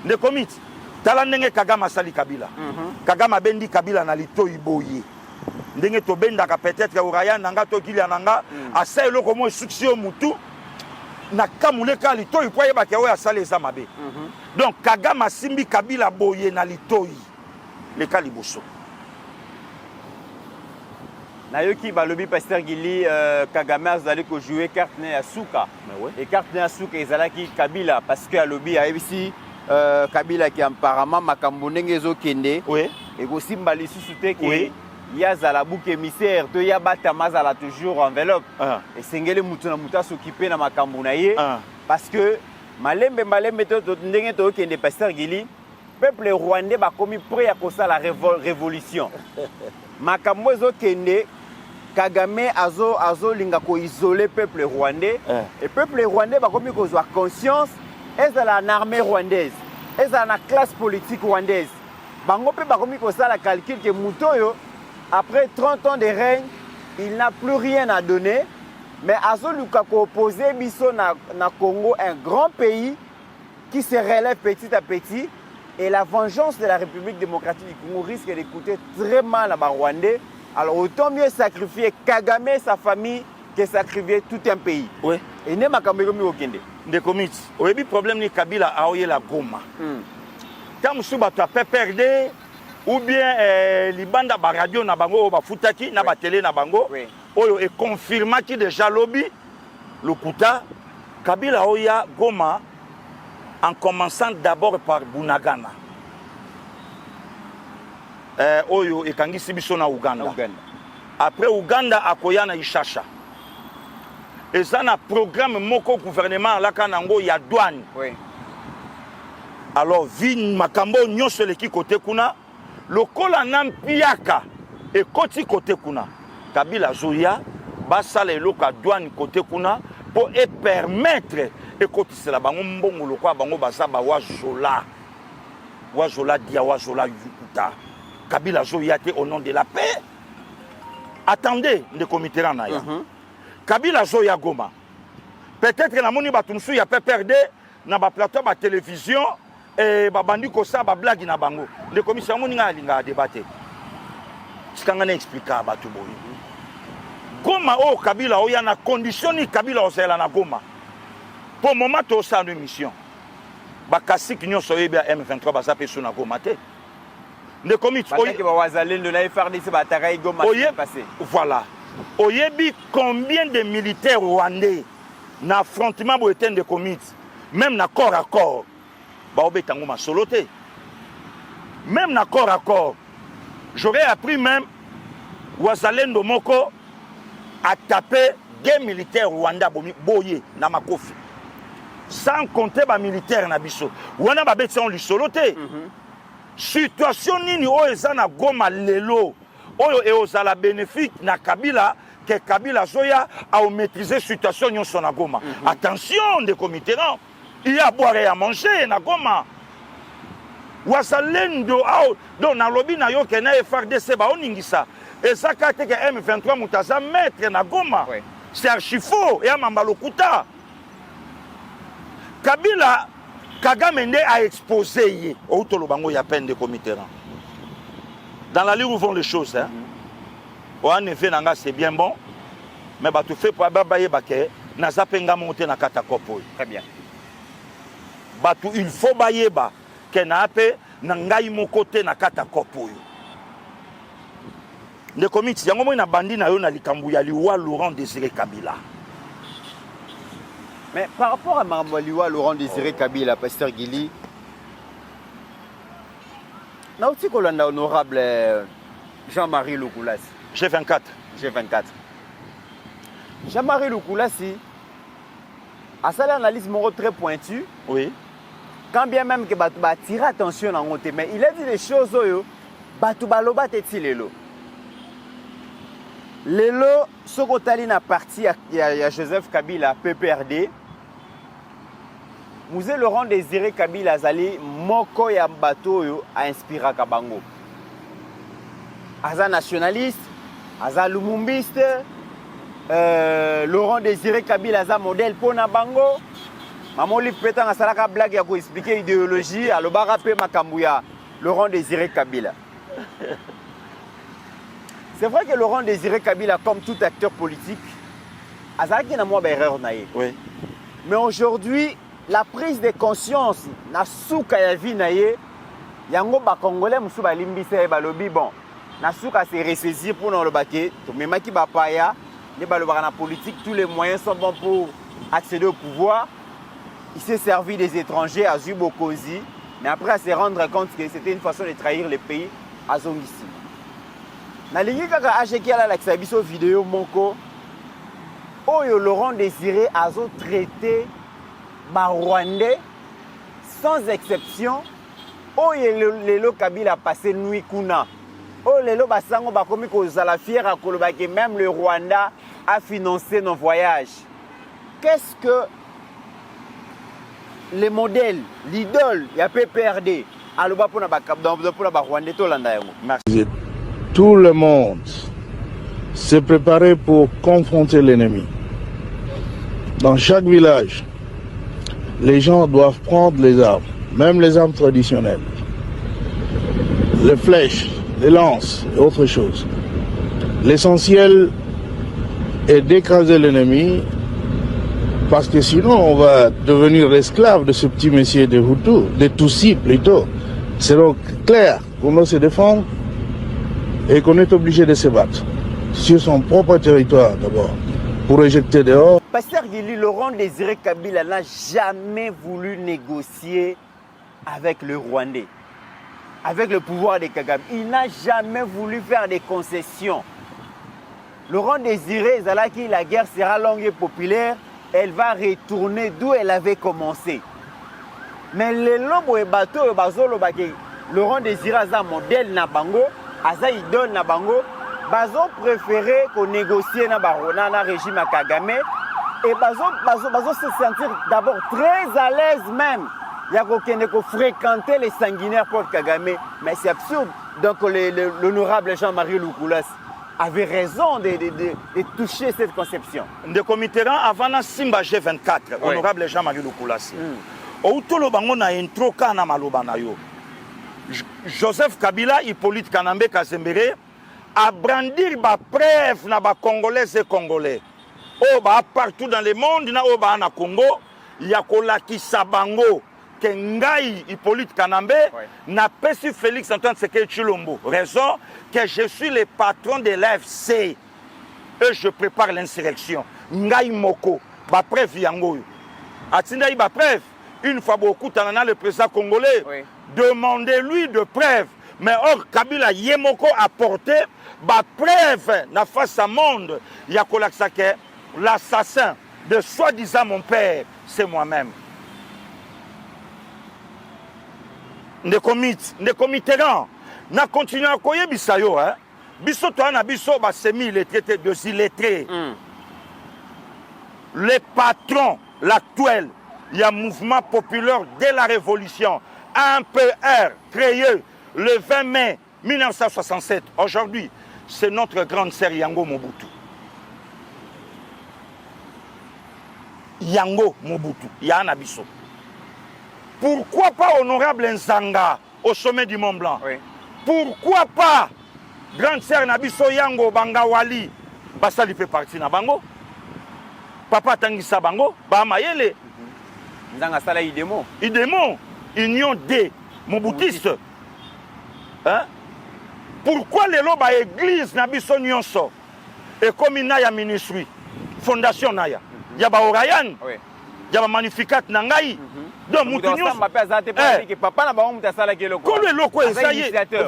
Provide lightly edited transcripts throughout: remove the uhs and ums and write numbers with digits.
de commit tala ndenge Kagame sali Kabila Kagame bendi Kabila na litoi boye ndenge to bendaka peut-être uraya nanga to kilia nanga asa eloko mo succès mutu na kamuleka litoi po yeba ke oya sali eza mabe donc Kagame simbi Kabila boye na litoi le kaliboso Nayoki balobi Pasteur Gili Kagame azali ko jouer carte na Suka. Et carte na Suka ezalaki Kabila parce que alobi a ici Kabila qui apparemment makambo ndenge ezokende. Oui. Et aussi mbali susute que ya zala bouc émissaire to ya bata mazala toujours enveloppe. Et sengele mutu na muta s'occuper na makambo na ye parce que malembe to ndenge to kende Pasteur Gili peuple rwandais ba komi prêt à kosa la révolution. Makambo ezokende Kagame azo linga ko isoler peuple rwandais et peuple rwandais ba komi kozwa conscience est la armée rwandaise est la classe politique rwandaise bango pe ba komi kosa la calcul que mutoyo après 30 ans de règne il n'a plus rien à donner mais azo luka ko opposer biso na Congo un grand pays qui se relève petit à petit et la vengeance de la République démocratique du Congo risque de coûter très mal à Rwandais. Alors autant mieux sacrifier Kagame et sa famille que sacrifier tout un pays. Oui. Et ne makambo mi okende. De commit. Oyebi problème ni Kabila aoye la Goma. Quand musuba to PPRD ou bien libanda ba radio na bango ba futaki na ba télé na bango. Oyo e confirmaki déjà lobby le kuta Kabila oya Goma en commençant d'abord par Bunagana. Oyo ekangisi biso na Uganda. Après Uganda akoya na Ishasha. Et ça na programme moko gouvernement la kanango ya douane. Oui. Alors vi makambo nyonso leki côté kuna lokola nam piaka et koti côté kuna. Kabila zoya basala eloka douane côté kuna pour permettre ekotisi la bango mbongo lokwa bango basaba wazola dia wazola yukuta Kabila zoyate au nom de la paix. Attendez le comité na ya Kabila zoya Goma peut-être na moni batumsu ya PPRD na ba plateau ba télévision et ba bandi ko sa ba blague na bango le commissaire moni nga linga débattre sikanga na expliquer ba tu boyi Goma o Kabila o ya na condition ni Kabila o sela na Goma. Pour le moment, tu as une mission. Bakasi qui nous soyez bien M23 basape sur na Goma te. Ne commit. Voilà. Oyebi combien de militaires rwandais na affrontement pour éteindre de commit. Même na corps à corps. Ba obetango ma solote. Même na corps à corps. J'aurais appris même Wazalendo Moko a tapé des militaires rwandais boye na makofi. Sans compter les militaires na biso. Wana ba beti on li solote. Situation nini o ezana Goma lelo. Oyo e ozala bénéfique na Kabila que Kabila zoya a maîtriser situation nyonso na Goma. Attention des comités. Il y a à boire et à manger na Goma. Wazalendo do na lobby na yo ke na FARDC ba oningisa. Et ça ka te que M23 mutaza maître na Goma. C'est archi faux et à Mambalokuta. Kabila Kagame a exposé au Tolobango ya peine de comité. Dans la ligne où vont les choses hein. En effet nanga c'est bien bon mais ba tu fais pour babaye bake na zapenga monter na katakopo. Très bien. Ba tu il faut bayeba ke na ape na ngai mo côté na katakopo. Le comité yango mo na bandi na yo na likambu ya liwa Laurent Désiré Kabila. Mais par rapport à Mambaliwa Laurent Désiré Kabila, Pasteur Gili, n'a aussi qu'on a honorable Jean-Marie Loukoulassi. G24. G24. Jean-Marie Loukoulassi a ça l'analyse très pointue. Oui. Quand bien même que Batou va attirer attention en côté, mais il a dit des choses où Batou Baloba t'est-il lelo. Lelo, ce qu'on a parti à Joseph Kabila, PPRD. Mouzé Laurent Désiré Kabila Azali, Moko ya Bato a inspiré Kabango. Aza nationaliste, Aza lumumbiste, Laurent Désiré Kabila Aza modèle pour Nabango. Maman livre pétant à salaka blague ya ko expliquer idéologie à l'obara pe makambuya Laurent Désiré Kabila. C'est vrai que Laurent Désiré Kabila, comme tout acteur politique, a zaki na moi erreur naïe. Oui. Mais aujourd'hui, la prise de conscience na souka ya vie naïe, yango ba congolais musu ba limbisa ba lobi bon. Na souka se ressaisir pour dans le baquet, to memaki ba paya, ne ba le na politique, tous les moyens sont bons pour accéder au pouvoir. Il s'est servi des étrangers à Zubokozi, mais après à se rendre compte que c'était une façon de trahir le pays à Zongisi. Na lingi kaka acheki ala la kisabiso vidéo moko oyo Laurent Désiré azo traité ba Rwandais sans exception oyo lelo Kabila a passé nuit kuna oyo lelo basango bakomi kozala fier akoloba que même le Rwanda a financé nos voyages. Qu'est-ce que les modèles, l'idole, il y a PPRD. Merci. Tout le monde s'est préparé pour confronter l'ennemi. Dans chaque village, les gens doivent prendre les armes, même les armes traditionnelles, les flèches, les lances et autres choses. L'essentiel est d'écraser l'ennemi, parce que sinon on va devenir l'esclave de ce petit messier de Hutu, de Tutsi plutôt. C'est donc clair qu'on doit se défendre et qu'on est obligé de se battre sur son propre territoire d'abord, pour éjecter dehors. Pasteur Guili, Laurent Désiré Kabila n'a jamais voulu négocier avec le Rwandais, avec le pouvoir de Kagame. Il n'a jamais voulu faire des concessions. Laurent Désiré, Zalaki, la guerre sera longue et populaire. Elle va retourner d'où elle avait commencé. Mais les lobos et bateaux, Laurent Désiré a un modèle na bango, aza idole na bango, bazo préféré qu'on négocie na barona na régime à Kagame et bazo se sentir d'abord très à l'aise même. Il y a qu'on fréquenter les sanguinaires pour Kagame, mais c'est absurde. Donc l'honorable Jean-Marie Loukoulas avait raison de toucher cette conception. De comité avant la Simba G24, oui. Honorable Jean-Marie Loukoulas. Outolo bango na intro kana maloba na yo. Joseph Kabila, Hippolyte Kanambe Kazembere, a brandir ba preuve na ba Congolais et Congolais. Oh ba partout dans le monde na oh ba na Congo, ya kolakisa bango que ngai Hippolyte Kanambe n'a pas su Félix Antoine Tshisekedi Tshilombo. Raison que je suis le patron de l'AFC et je prépare l'insurrection. Ngai moko ba preuve yango. Atinda ba preuve. Une fois beaucoup tanana le président congolais, demandez-lui de preuves. Mais or Kabila Yemoko a porté ba preuve na face à monde. Yakolaksake, l'assassin de soi-disant mon père, c'est moi-même. Ne committeront. Na continué à koye bisayo hein. Biso to na biso ba semi lettré de illettrés. Les patrons, l'actuel, il y a un mouvement populaire dès la Révolution, ANPR, créé le 20 mai 1967. Aujourd'hui, c'est notre grande sœur Yango Mobutu. Yango Mobutu, Yana Bisso. Pourquoi pas honorable Nzanga au sommet du Mont Blanc? Pourquoi pas grande sœur Nabiso Yango Bangawali? Basali fait partie na bango. Papa Tangisa Bango, Bamayele. Idemo, union des Mobutistes. Hein? Pourquoi les lobes à l'église n'abissent nyonso? Et comme il y a ministry, fondation naya, il y a Orayan, il y a Magnificat Nangaï. Donc,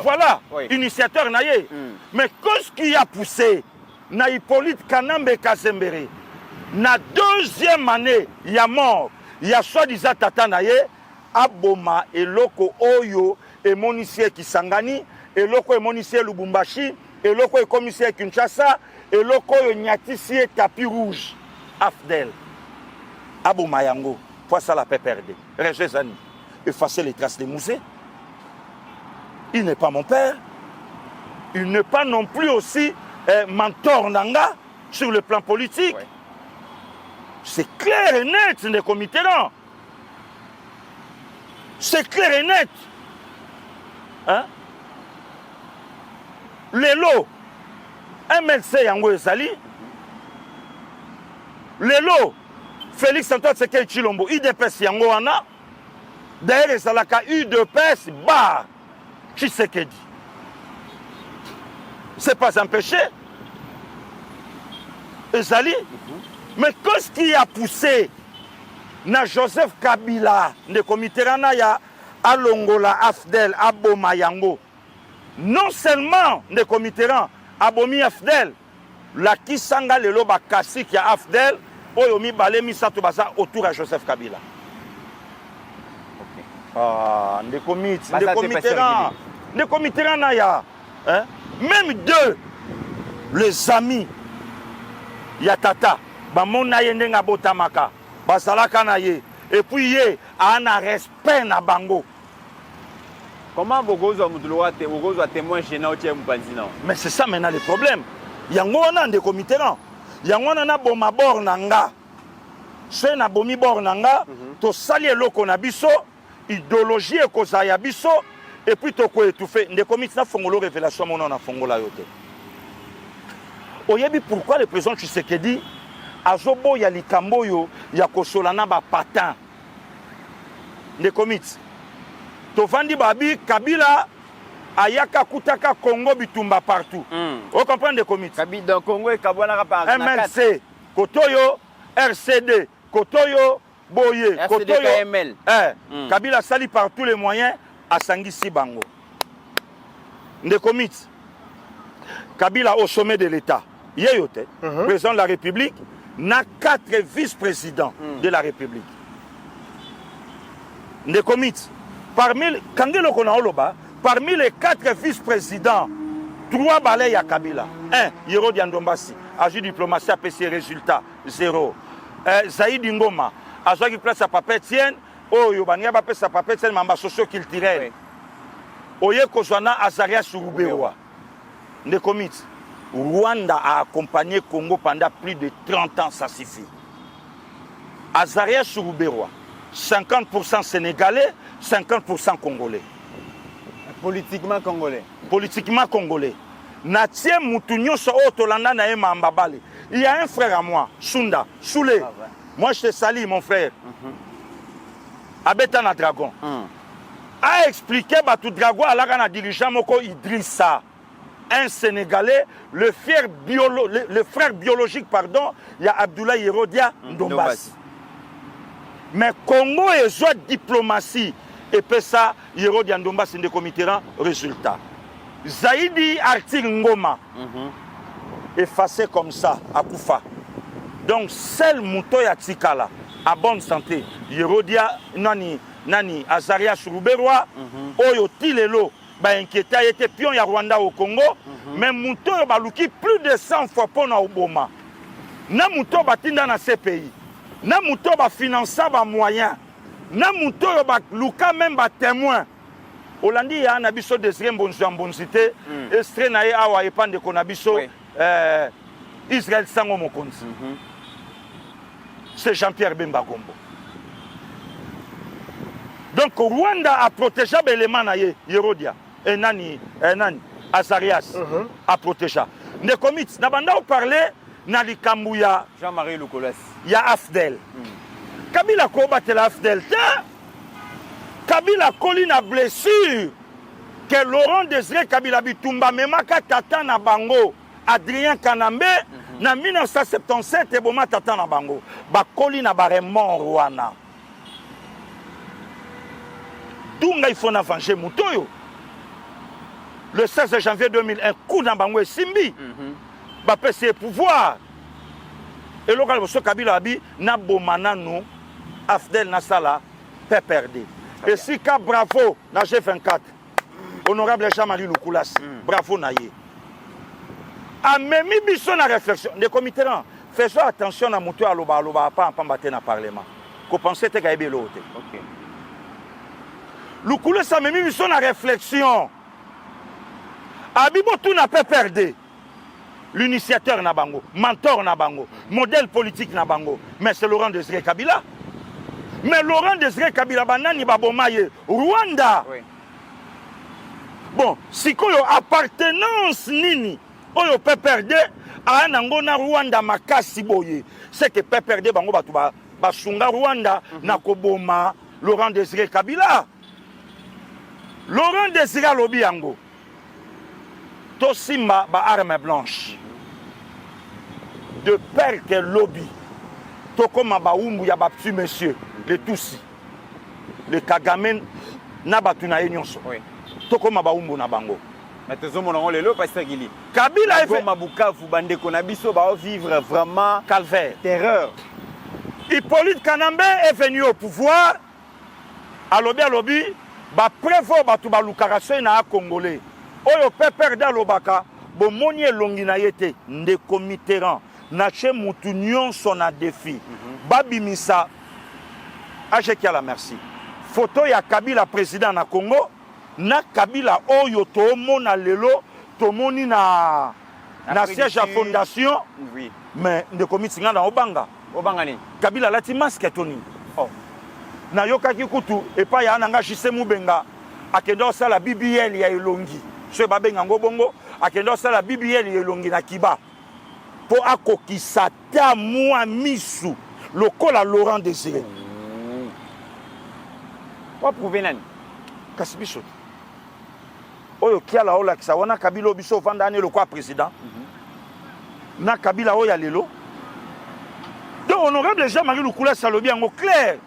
voilà, initiateur naye. Mais qu'est-ce qui a poussé na Hippolyte Kanambe Kazembere? Na deuxième année, il y a mort. Il y a soi-disant tata naye aboma eloko oyo et monisie Kisangani, eloko et monisie Lubumbashi, eloko et commissaire Kinshasa, eloko et nyatisie tapis rouge. Afdel aboma yango. Fois ça la PPRD. Régezani. Effacer les traces des musées. Il n'est pas mon père. Il n'est pas non plus aussi mentor nanga sur le plan politique. C'est clair et net, ce n'est comité là. C'est clair et net. Hein? Lelo, MLC yango ezali. Lelo, Félix Antoine Tshisekedi Tshilombo, UDPS yango wana. D'ailleurs, ezalaka UDPS bar Tshisekedi. C'est pas empêché. Ezali. Mais qu'est-ce qui a poussé na Joseph Kabila, ne komiterana ya alongola Afdel aboma yango? Non seulement ne komiteran abomi Afdel, la kisanga lelo bakasi ya Afdel, oyo mibale misato baza autour à Joseph Kabila. Okay. Ah, ne komiteran na ya, hein? Même deux, les amis ya tata, bamona ye ndenga botamaka, basalaka na ye, et puis ye a un respect na bango. Comment Bogozo a témoin gênant au Mpanzina? Mais c'est ça maintenant le problème. Yango wana nde komiteran. Yango wana na boma bor nanga. Se na bomi bor nanga, to sali eloko na biso, idéologie ekoza ya biso, et puis to ko étouffer. Nde komite na fongolo révélation mona na fongola yote. Oyebi pourquoi le président Tshisekedi azobo ya likambo yo ya kosolana ba patin. Nde komite. Tovandi babi Kabila ayaka kutaka Congo bitumba partout. Vous comprenez de comité? Kabila dans Congo et Kabwana par MLC, Kotoyo, RCD, Kotoyo, Boye, Kotoyo, KML. Kabila sali par tous les moyens à Sangisi Bango. De comité. Kabila au sommet de l'État. Yeyote, président de la République, n'a 4 vice-présidents de la République. De comité. Parmi les 4 vice-présidents, 3 balais à Kabila. 1, Yero Diandombasi, agent diplomatie, APC, résultat, 0. Zaïd Ngoma, agent qui place à Papetienne, Yobania place à Papetienne, mamba socio-culturel. Oye Kozwana, Azaria Surubewa. Ne comite. Rwanda a accompagné Congo pendant plus de 30 ans, ça suffit. Azaria Surubewa. 50% sénégalais, 50% congolais. Politiquement congolais. Politiquement congolais. Natie Moutounio so Otolanda na Ema Mbabale. Il y a un frère à moi, Sunda, Soulé. Ah, ouais. Moi je te salue mon frère. Abeta na Dragon. A expliqué tout Dragon à la dirigeant Moko Idrissa. Un Sénégalais, le frère biologique, pardon, il y a Abdoulaye Yerodia Ndombasi. Mais Congo est soit diplomatie et puis ça, Yero Diandomba c'est des comités résultat. Zaïdi Artir Ngoma effacé comme ça à Koufa. Donc seul Mouto ya Tikala à bonne santé. Yero Dia Nani Azaria Suruberwa Oyo Tilelo ba inquiété était pion ya Rwanda au Congo mais Mouto ba luki plus de 100 fois pour na Obama. Na Mouto batinda na ces pays. Na muto ba financer ba moyen na muto ba luka même ba témoin Olandi ya na biso Désiré Mbonzité extrait na ye awa epande ko na biso Israël Sango Mokonzi. C'est Jean-Pierre Bemba Gombo. Donc Rwanda a protégé l'élément na ye Yerodia et nani Azarias a protégé. Ne comite na banda ou parler na likambu ya Jean-Marie Lukolas. Il y a Afdel. Kabila Kobatel Afdel. Kabila Kolina blessure. Que Laurent Désiré Kabila Bitumba Memaka Tata na Bango. Adrien Kanambe. Na 1977 et Boma Tata na Bango. Ba Kolina Baremon Rwana. Dunga il faut n'avancer Moutoyo. Le 16 janvier 2001, coup na Bango et Simbi. Ba PC pouvoir. Et local monsieur Kabila abi na bomana nous Afdel Nassala peut perdre. Et si ka bravo na G24 honorable Jean-Marie Lukulas bravo na ye. A memi biso na réflexion des comités faisons attention à muto aloba pas en pambaté na parlement. Ko penser te kaibé l'autre. OK. Lukulas a memi biso na réflexion. Abibo tout n'a pas perdre. L'initiateur Nabango, mentor Nabango, modèle politique Nabango, mais c'est Laurent Désiré Kabila. Mais Laurent Désiré Kabila banani babomaye Rwanda. Oui. Bon, si koyo appartenance nini oyo PPRD a nango na Rwanda makasi boye. C'est que PPRD bango batu ba sunga Rwanda na koboma Laurent Désiré Kabila. Laurent Désiré lobi yango. To simba ba arme blanche. De père que lobby. To koma ba umbu ya ba petit monsieur, les Tutsi. Les Kagame na batu na nyonso. Oui. To koma ba umbu na bango. Mais tozomonango lelo Pasteur Gili. Kabila fait Bukavu bandeko na biso ba vivre vraiment calvaire. Terreur. Hippolyte Kanambe est venu au pouvoir. Alobi ba prévo batu ba lukaraso na congolais. Oyo PPRD alobaka bo moni elongi na yete ndeko Mitterrand na che mutu nyonso na défi. Babimisa Acheki à la merci. Photo ya Kabila président na Congo na Kabila oyo to mona lelo to moni na siège à fondation. Oui. Mais ndeko mitinga na obanga. Obanga ni. Kabila lati masque toni. Oh. Na yokaki kutu epa ya nanga Jise Mubenga akendo sala BBL ya elongi. So babenga ngobongo akendo sala BBL ya elongi na Kiba. Po akokisa ta mwa misu lokola Laurent Désiré. Pour prouver nani? Kasi biso. Oyo kiala ola kisa wana Kabila biso vanda ane le quoi président. Na Kabila oya lelo. Donc honorable Jean-Marie Lukula Salobi en clair.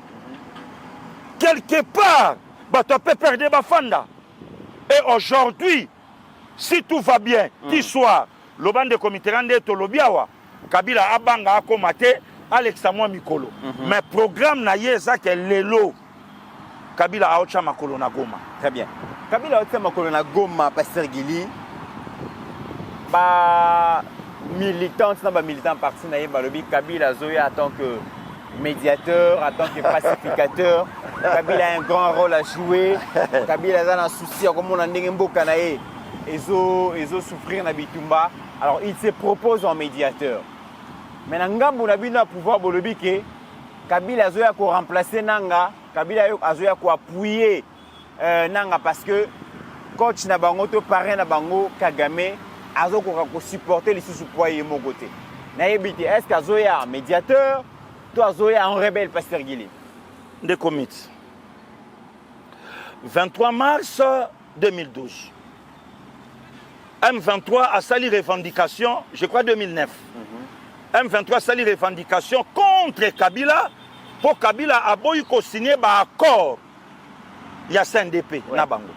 Quelque part, tu peux perdre Bafanda. Et aujourd'hui, si tout va bien, qui soit le bande de comité rende Tolobiawa, Kabila Abanga Akomate, Alex Samoa Mikolo. Mais programme na yeza ke lelo. Kabila Aocha Makolo na Goma. Très bien. Kabila Aocha Makolo na Goma, Pasteur Gili. Bah militant, militant parti na Yebalobi, Kabila Zoya en tant que médiateur, en tant que pacificateur. Kabila a un grand rôle à jouer. Kabila a un souci, comme on a dit, ils ont souffrir na Bitumba. Alors il se propose en médiateur. Mais Ngambo na bino pouvoir bolobi que Kabila Zoya ko remplacer Nanga, Kabila Zoya ko appuyer Nanga parce que coach na bango to parrain na bango Kagame azo ko supporter les sous-poids mon côté. Na yebiti est-ce que Zoya médiateur, toi Zoya en rebelle Pasteur Gili. De commit. 23 mars 2012. M23 a sali revendication, je crois 2009. M23 a sali revendication contre Kabila pour Kabila a boy signer un accord. Il y a CNDP na bango.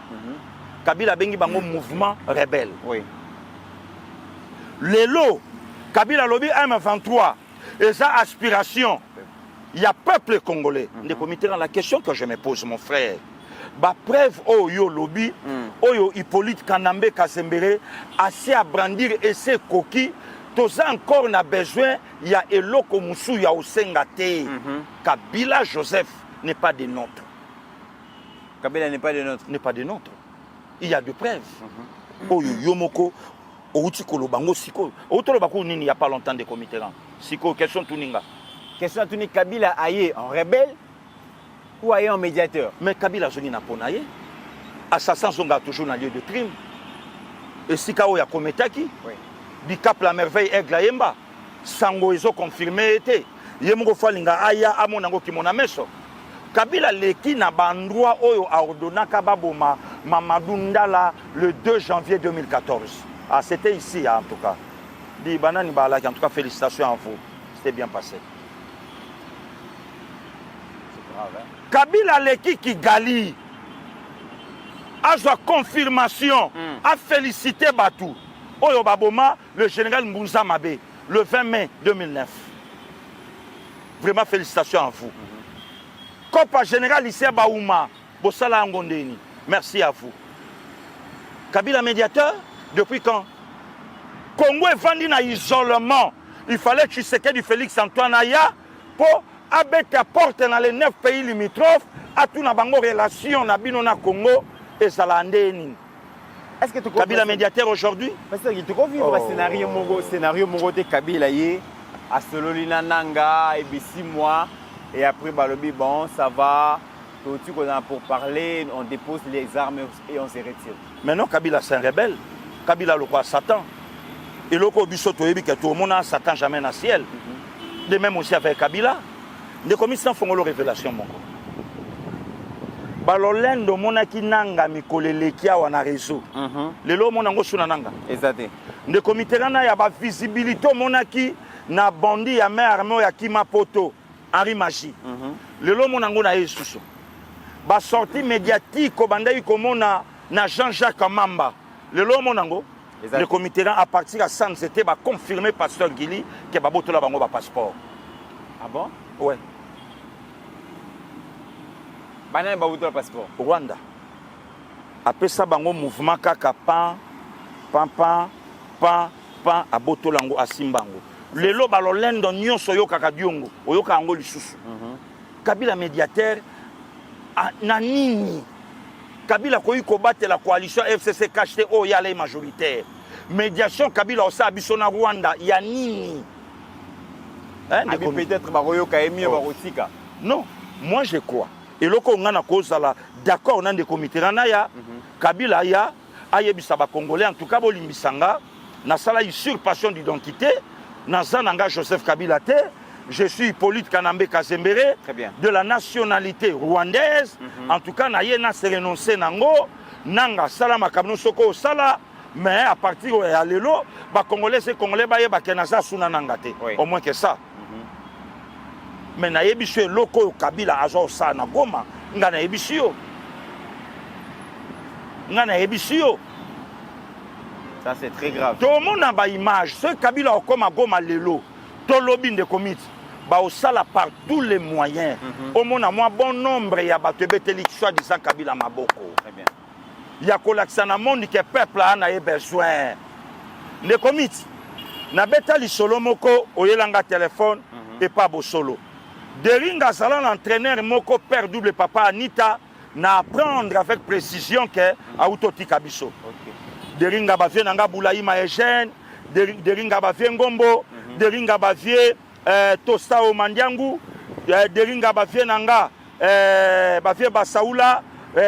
Kabila bengi bango mouvement rebelle. Oui. Lelo Kabila lobby M23 et sa aspiration. Il y a peuple congolais. Des comités dans la question que je me pose mon frère. Ba preuve oyo lobby oyo Hippolyte Kanambe Kasembere assez à brandir et c'est coquille. Tous encore n'a besoin, il y a eloko musu ya osengate. Kabila Joseph n'est pas des nôtres. Kabila n'est pas des nôtres. N'est pas des nôtres. Il y a de preuves. Oyo yomoko outi kolobango siko. Otolo bako nini il y a pas longtemps des comités là. Siko question tuninga. Question tuninga Kabila aye en rebelle ou aye en médiateur. Mais Kabila zoni na ponaye. Assassin zonga toujours dans lieu de crime. Et sika oya kometaki. Oui. Du Cap la merveille Aigle Yemba. Sango ils ont confirmé été. Yemongo falinga aya amonango kimona meso. Kabila leki na bandroit oyo a ordonna kababoma Mamadou Ndala le 2 janvier 2014. Ah c'était ici en tout cas. Di banani balaki en tout cas félicitations à vous. C'était bien passé. C'est grave hein. Kabila leki Kigali. A sa confirmation, a félicité Batou. Oyo Baboma, le général Mbouza Mabé, le 20 mai 2009. Vraiment félicitations à vous. Copa général Issé Baouma, Bossala Angondeni, merci à vous. Kabila médiateur, depuis quand? Congo est vendu dans l'isolement. Il fallait que Tshisekedi Félix Antoine Aya pour abattre la porte dans les 9 pays limitrophes, à tout na bango relation na bino na Congo et Zalandeni. Est-ce que tu Kabila médiateur aujourd'hui? Parce que tu peux vivre un scénario Mongo de Kabila yé à Sololina Nanga et Bissi moi Et après, balobi, bon, ça va. Pour parler, on dépose les armes et on se retire. Maintenant, Kabila, c'est un rebelle. Kabila, le roi Satan. Et le roi Bissoto, il dit que tout le monde a Satan jamais dans le ciel. De même aussi avec Kabila. De commissions font la révélation, mon gars. Balolendo monaki nanga mikolelekia wana réseau. Lelo monango suna nanga. Exactement. De comité na ya ba visibilité monaki na bandi ya main armée ya Kimapoto, Henri Magie. Lelo monango na yesuso. Ba sortie médiatique ko bandai komona na Jean-Jacques Mamba. Lelo monango. Le comité à partir à San c'était ba confirmer pasteur Gili que ba botola bango ba passeport. Ah bon? Ouais. Banane ba botola passeport. Rwanda. Après ça bango mouvement kaka pan a botolango asimbango. Lelo balolendo nyonso yo kaka diongo oyoka ngo lisusu. Kabila médiateur na nini? Kabila koyi kobattre la coalition FCC KHT o ya les majoritaire. Médiation Kabila osa biso na Rwanda ya nini? Peut-être baroyo kaemi barotika. Non, moi je crois. Et loko on a cause là d'accord on a des comités na ya Kabila ya ayebisa ba congolais en tout cas bolimbisanga na sala usurpation d'identité na zananga Joseph Kabila te. Je suis Hippolyte Kanambe Kazembere de la nationalité rwandaise. En tout cas, naye na se renoncer nango nanga sala makamno soko sala mais à partir de lelo ba congolais c'est congolais ba yeba kenaza suna nanga te. Au moins que ça. Mais na yebiso loko Kabila azo sa na Goma ngana yebisio. Ngana yebisio. Ça c'est très grave. Tout le monde a ba image ce Kabila okoma Goma lelo. To lobby de comité ba osala par tous les moyens. Au moins un bon nombre ya bato beteli soit disant Kabila maboko. Très bien. Ya kolakisa na monde que peuple a na besoin. Le comité na betali solo moko oyelanga téléphone et pas bo solo. Deringa sala l'entraîneur moko père double papa Anita na apprendre avec précision que autoti kabiso. Deringa ba vie nanga Boulaïma Eugène, deringa ba vie Ngombo, deringa ba vie Tostao Mandiangu, deringa ba vie nanga ba vie Basaoula,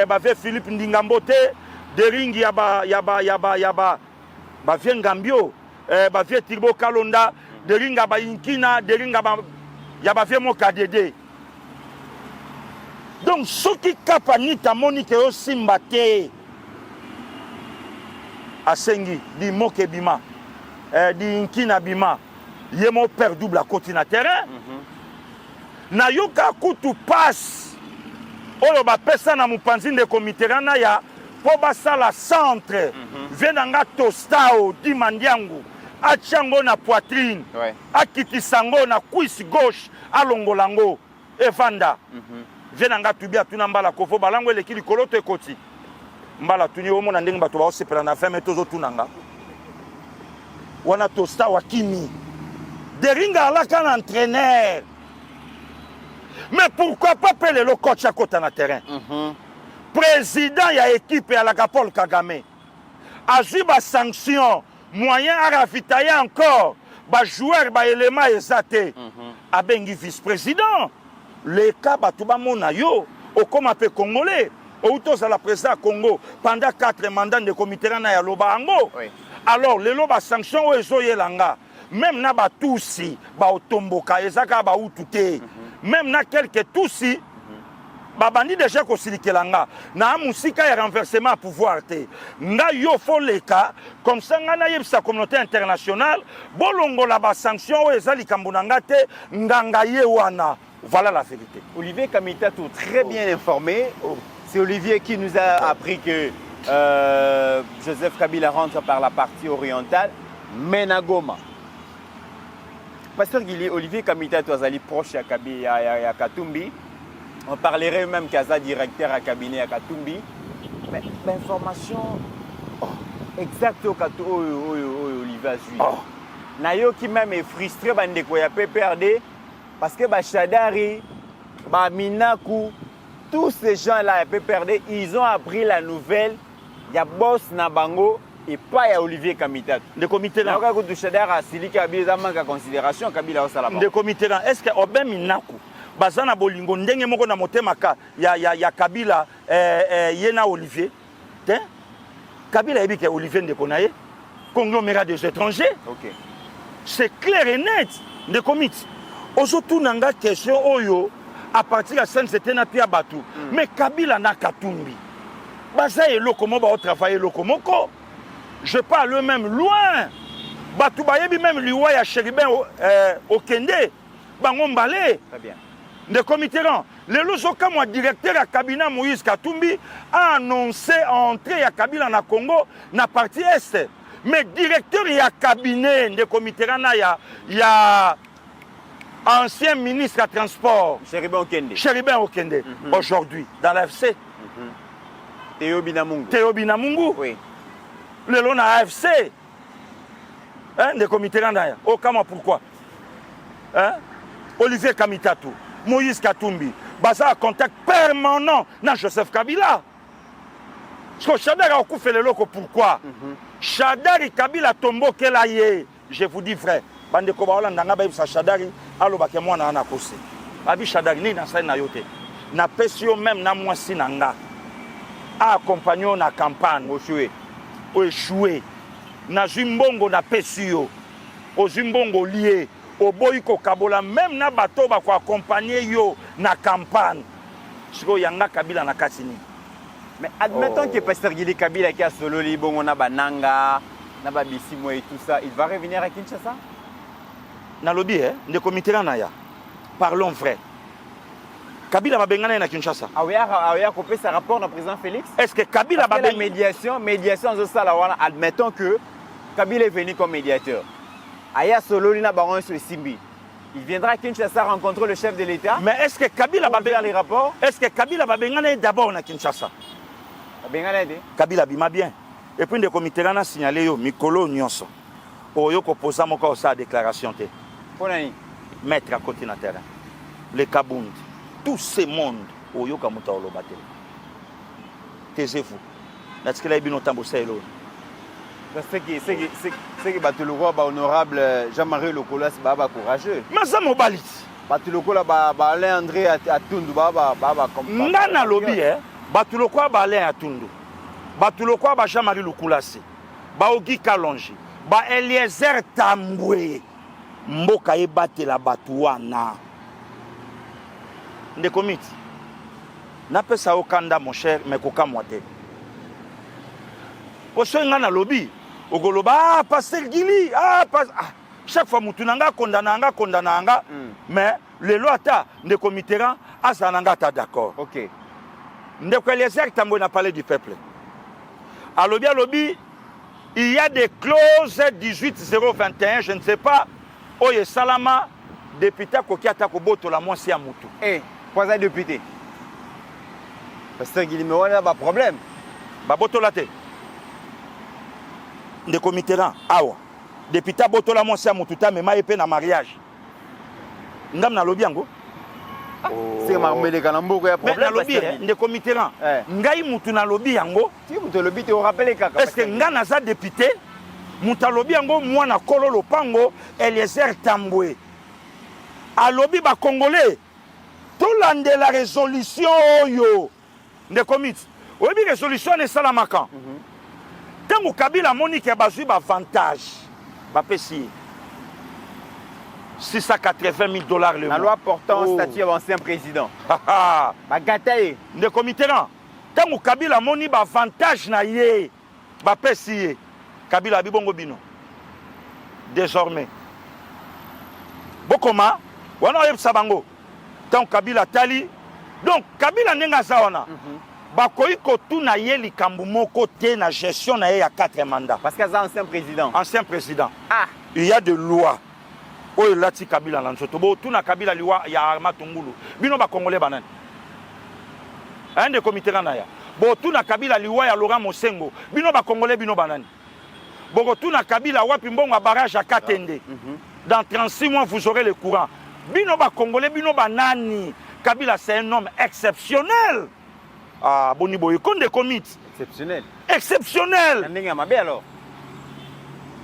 ba vie Philippe Ndingambote, deringi ba vie Ngambio, ba vie Tirbo Kalonda, deringa ba Inkina, deringa ba yaba vie Mokadede. Donc ceux qui kapanita monique yo simbate asengi di Mokebima, di Inkina Bima. Yemo perd double à côté na terrain. Na yoka kutu passe. Olo ba pesa na mupanzi de comité na ya po basala centre. Venanga Tostao di Mandiangu. Achango na poitrine. Akitisango na cuisse gauche alongolango. Evanda. Venanga tubia tuna mbala kofo balango le kili koloto ekoti. Mbala tuni omo na ndenge bato ba osepela na femme tozo tunanga. Wana Tostao akimi. Deringa alaka un entraîneur. Mais pourquoi pas appeler le coach à côté na terrain? Président ya équipe à la Paul Kagame. Azui ba sanction, moyen à ravitailler encore, ba joueur ba élément exaté. Abengi vice-président. Le cas batuba mona yo, au comme appelé congolais, au tous à la présidence Congo pendant 4 mandats de comité na ya loba ango. Alors le loba sanction o ezoye langa. Même na ba tousi ba otomboka ezaka ba utute même na quelques tousi ba bandi déjà ko silikelanga na musika ya renversement à pouvoir te nga yo fo leka comme ça nga na yebisa communauté internationale bolongola ba sanction o ezali kambunanga te nganga ye wana. Voilà la vérité. Olivier Kamitatou, très bien informé. C'est Olivier qui nous a appris que Joseph Kabila rentre par la partie orientale Menagoma. Pasteur Guili, Olivier Kamitatou azali proche à Katumbi. On parlerait même qu'Aza directeur à cabinet à Katumbi. Mais l'information exacte au Olivier Azui. Nayo qui même est frustré bandeko ya PPRD parce que Bachadari, Minakou, tous ces gens-là à PPRD, ils ont appris la nouvelle. Il y a boss Nabango. Et pas à Olivier Kamitatou. Le comité là. Le considération Kabila au Salama. Le comité là, est-ce que Obem Minaku, bazana bolingo ndenge moko na motema ya Kabila yena Olivier te Kabila yebi ke Olivier ndeko na ye conglomérat des étrangers. OK. C'est clair et net de commit. Aujourd'hui nanga question oyo à partir de scène c'était na pia batu mais Kabila na Katumbi baza elo comment ba travailler lokomoko. Je parle même loin. Batu bayebi même liwa ya Chéribin au Kende bango mbale. Très bien. De commitérant, le lozoka moi directeur à cabinet Moïse Katumbi a annoncé entrée à Kabila na Congo na partie est. Mais directeur ya cabinet de commitérant il y a ancien ministre à transport Chéribin Okende. Chéribin Okende aujourd'hui dans l'AFC. Théo Binamungu. Théo Binamungu. Oui. Le long à AFC. Hein, de commitérant là. Oh comment pourquoi? Hein? Olivier Kamitatou. Moïse Katumbi, baza contact permanent na Joseph Kabila. Parce que Chadari a fait le loco pourquoi? Chadari Kabila tombo kela ye. Je vous dis frère, bande ko baola ndanga ba sa Chadari alo ba ke mwana na kose. Abi Chadari ni na sa na yote. Na pesio même na mwasi nanga. A accompagner na campagne o échoué. Na zimbongo na pesio. O zimbongo lié. Au boyko kabola même na bato ba ko accompagner yo na campagne siko yanga Kabila na katini. Mais admettons que Pasteur Guili Kabila qui a solo libongo na bananga na babisimo et tout ça, il va revenir à Kinshasa? Na lobby de comité na ya. Parlons vrai. Kabila va bengana na Kinshasa. Ah oui, a coupé sa rapport na président Félix? Est-ce que Kabila va médiation de ça là, admettons que Kabila est venu comme médiateur. Aya Sololina Baron sur Simbi. Il viendra à Kinshasa rencontrer le chef de l'État. Mais est-ce que Kabila va faire les rapports? Est-ce que Kabila va venir d'abord à Kinshasa? Kabila bima bien. Et puis le comité a signalé yo Mikolo Nyonso. Oyo ko posa moko sa déclaration té. Ponani mettre à côté na terrain. Le Kabundi. Tout ce monde oyo ka muta olobate. Taisez-vous. Parce que là bino tambo selo. C'est que Batuloko ba honorable Jean-Marie Lokolas baba courageux. Mais ça mobali. Batuloko ba Alain André Atundu baba comme ngana lobby Batuloko ba Alain Atundu. Batuloko ba Jean-Marie Lokolas. Ba Ogi Kalonji. Ba Eliezer Tambwe. Mboka ebatela batuana. Nde komiti. Na pesa okanda mon cher mais koka moite. Poso ngana lobby. Ogoloba Pasteur Guili chaque fois mutunanga kondananga mais le loi de commitérant azananga ta d'accord. OK. Ndeko Eliezer Tambwe n'a parlé du peuple. À lobby il y a des clauses 18021 je ne sais pas oye salama député kokiata ko boto la mwasi ya mutu. Quoi ça député? Pasteur Guili mais on a pas problème. Ba boto la te. De commitérant awa député botola monsi amututa mema epe na mariage ngam na lobby yango c'est marmele kana mboko ya problème na lobby de commitérant ngai mutu na lobby yango ti mutu lobby te rappeler kaka est-ce que ngana za député mutu lobby yango mwana kolo lopango Eliezer Tambwe a lobby ba congolais to lande la résolution yo de comité obi résolution ne salamaka. Tant Kabila Monique a basu avantage, bapesi 680 000 $. Le la loi portant statut d'ancien président. Bagataye. De comité là. Tant Kabila Moni avantage na ye, bapesi Kabila bibongo bino. Désormais. Bokoma, wana yeb sabango. Tant Kabila tali. Donc Kabila nenga zawana. Bakoyi kotuna ye likambu moko te na gestion na ye ya 4 mandats. Parce qu'il y a ancien président. Ancien président. Il y a des lois. Oyo lati Kabila na nsoto. Bo tuna Kabila liwa ya Arma Tungulu. Bino ba congolais banane. Un des comités na ya. Bo tuna Kabila liwa ya Laurent Mosengo. Bino ba congolais bino banane. Bo tuna Kabila wapi mbongo barrage à Katende. Dans 36 mois vous aurez le courant. Bino ba congolais bino banani. Kabila c'est un homme exceptionnel. Boni boy konde commit exceptionnel. Exceptionnel. Ndinga mabe alors.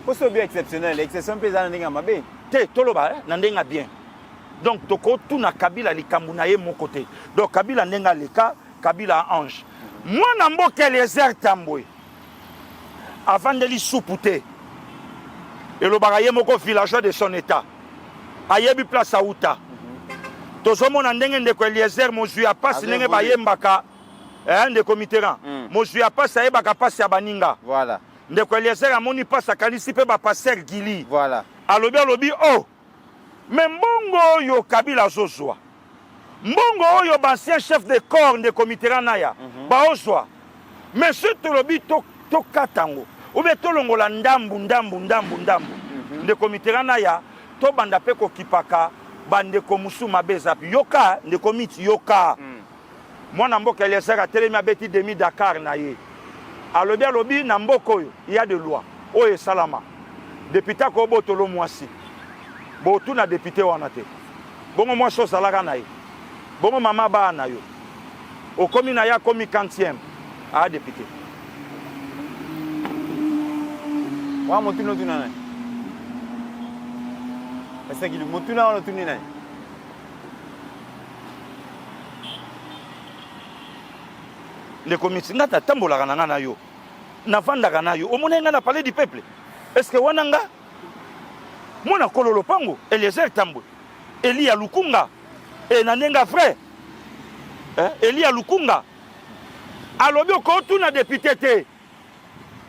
Poso bien exceptionnel, exception pesa ndinga mabe. Te toloba ndinga bien. Donc toko tout na Kabila likambu na ye mon côté. Donc Kabila ndenga leka, Kabila ange. Moi na mboka Eliezer Tambwe. Avant de li soupouter. Et le baraye moko villageois de son état. Ayebi place à Outa. Tozomona ndenge ndeko Eliezer mozui a passe ndenge bayembaka. Ndeko Mitterrand. Mozui a passe ayebaka passe ya baninga. Voilà. Ndeko Eliezer amoni passe akanisi pe ba passer Gili. Voilà. Alobi oh. Mais mbongo yo Kabila zozwa. Mbongo yo ancien chef de corps ndeko Mitterrand naya. Ba ozwa. Mais surtout lobi to katango. Ou bien tolongola ndambu. Ndeko Mitterrand naya to banda pe ko kipaka bandeko musu mabeza yoka ndeko miti yoka. Mwana mboka Eliezer atelemi abeti demi Dakar na ye. Alobi na mboko yo il y a de loi. Oye salama. Député ko botolo mwasi. Botu na député wana te. Bongo mwasi osalaka na ye. Bongo mama ba na yo. Okomi na ya komi 40e. Ah député. Wa motuna tuna na. Parce que motuna wana tuni na. Ndeko miti ngata tambolaka na nga na yo. Navandaka na yo. Omona nga na parler du peuple. Est-ce que wana nga mona kololo pango Eliezer Tambwe. Elia Lukunga. E nanenga frère. Elia Lukunga. Alobi ko tuna député te.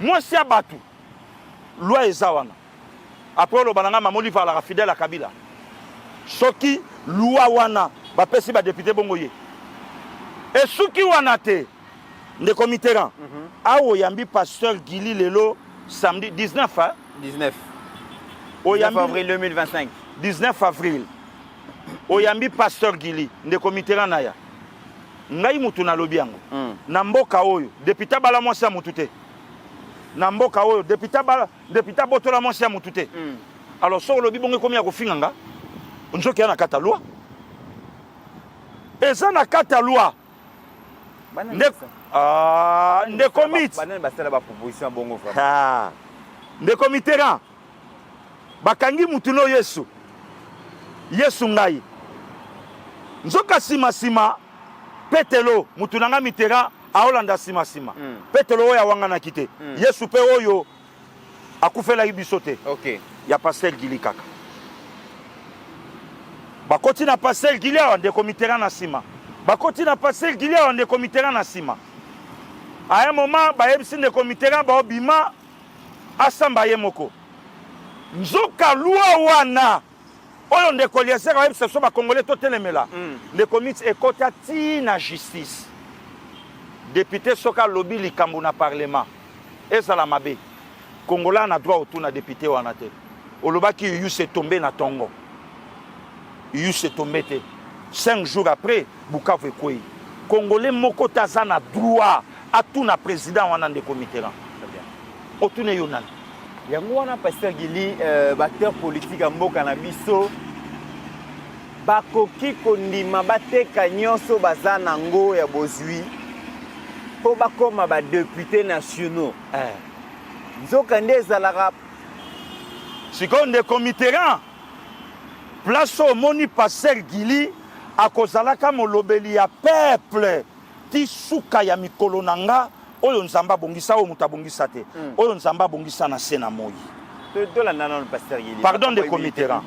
Moi si abatu. Loi ezawana. Après lo bananga mamoli va la fidèle à Kabila. Soki loi wana ba pesi ba député bongo ye. Et soki wana te ndeko Mitterrand. Awo yambi pasteur Gili lelo samedi 19 hein? 19 avril 2025. 19 avril. Oyambi pasteur Gili ndeko Mitterrand naya. Ngai mutu na lobi yango. Na mboka oyo député bala mwasi ya mutu te. Na mboka oyo député botola mwasi ya mutu te. Alors so lobi bongo komi ya kofinga nga. Nzoki ya na kata loi. Eza na kata loi. Ndeko mit. Banane basala ba proposition bongo vraiment. Ndeko Mitterrand. Bakangi mutu no Yesu. Yesu ngai. Nzoka sima petelo mutu nanga Mitterrand aolanda sima. Petelo oyo awanga na kite. Yesu pe oyo akufela biso te. OK. Ya pasteur Gili kaka. Bakoti na pasteur Gili awa ndeko Mitterrand na sima. Bakoti na pasteur Gili awa ndeko Mitterrand na sima. À un moment bayebisi ndeko Mitterrand ba obima asamba ye moko. Nzoka loi wana oyo ndeko Eliezer ayebisa so ba congolais to telemela. Ndeko miti ekota ti na justice. Député soka lobby likambo na parlement. Ezala mabe. Congolais na droit autour na député wana te. Olobaki yu se tombé na tongo. Yu se tombé te. 5 jours après Bukavu ekoi. Congolais moko taza na droit à tout na président wana ndeko Mitterrand. Très bien. Otune yo nani. Yango wana pasteur Gili acteur politique a mboka na biso bakoki kondima bateka nyonso baza nango ya bozwi po bakoma ba députés nationaux. Nzoka nde ezalaka sikoyo ndeko Mitterrand place au moni pasteur Gili akozalaka molobeli ya peuple ti suka ya mikolo nanga oyo nzamba bongisa o muta bongisa te oyo nzamba bongisa na sena moyi to la nanon pasteur Gili pardon de Mitterrand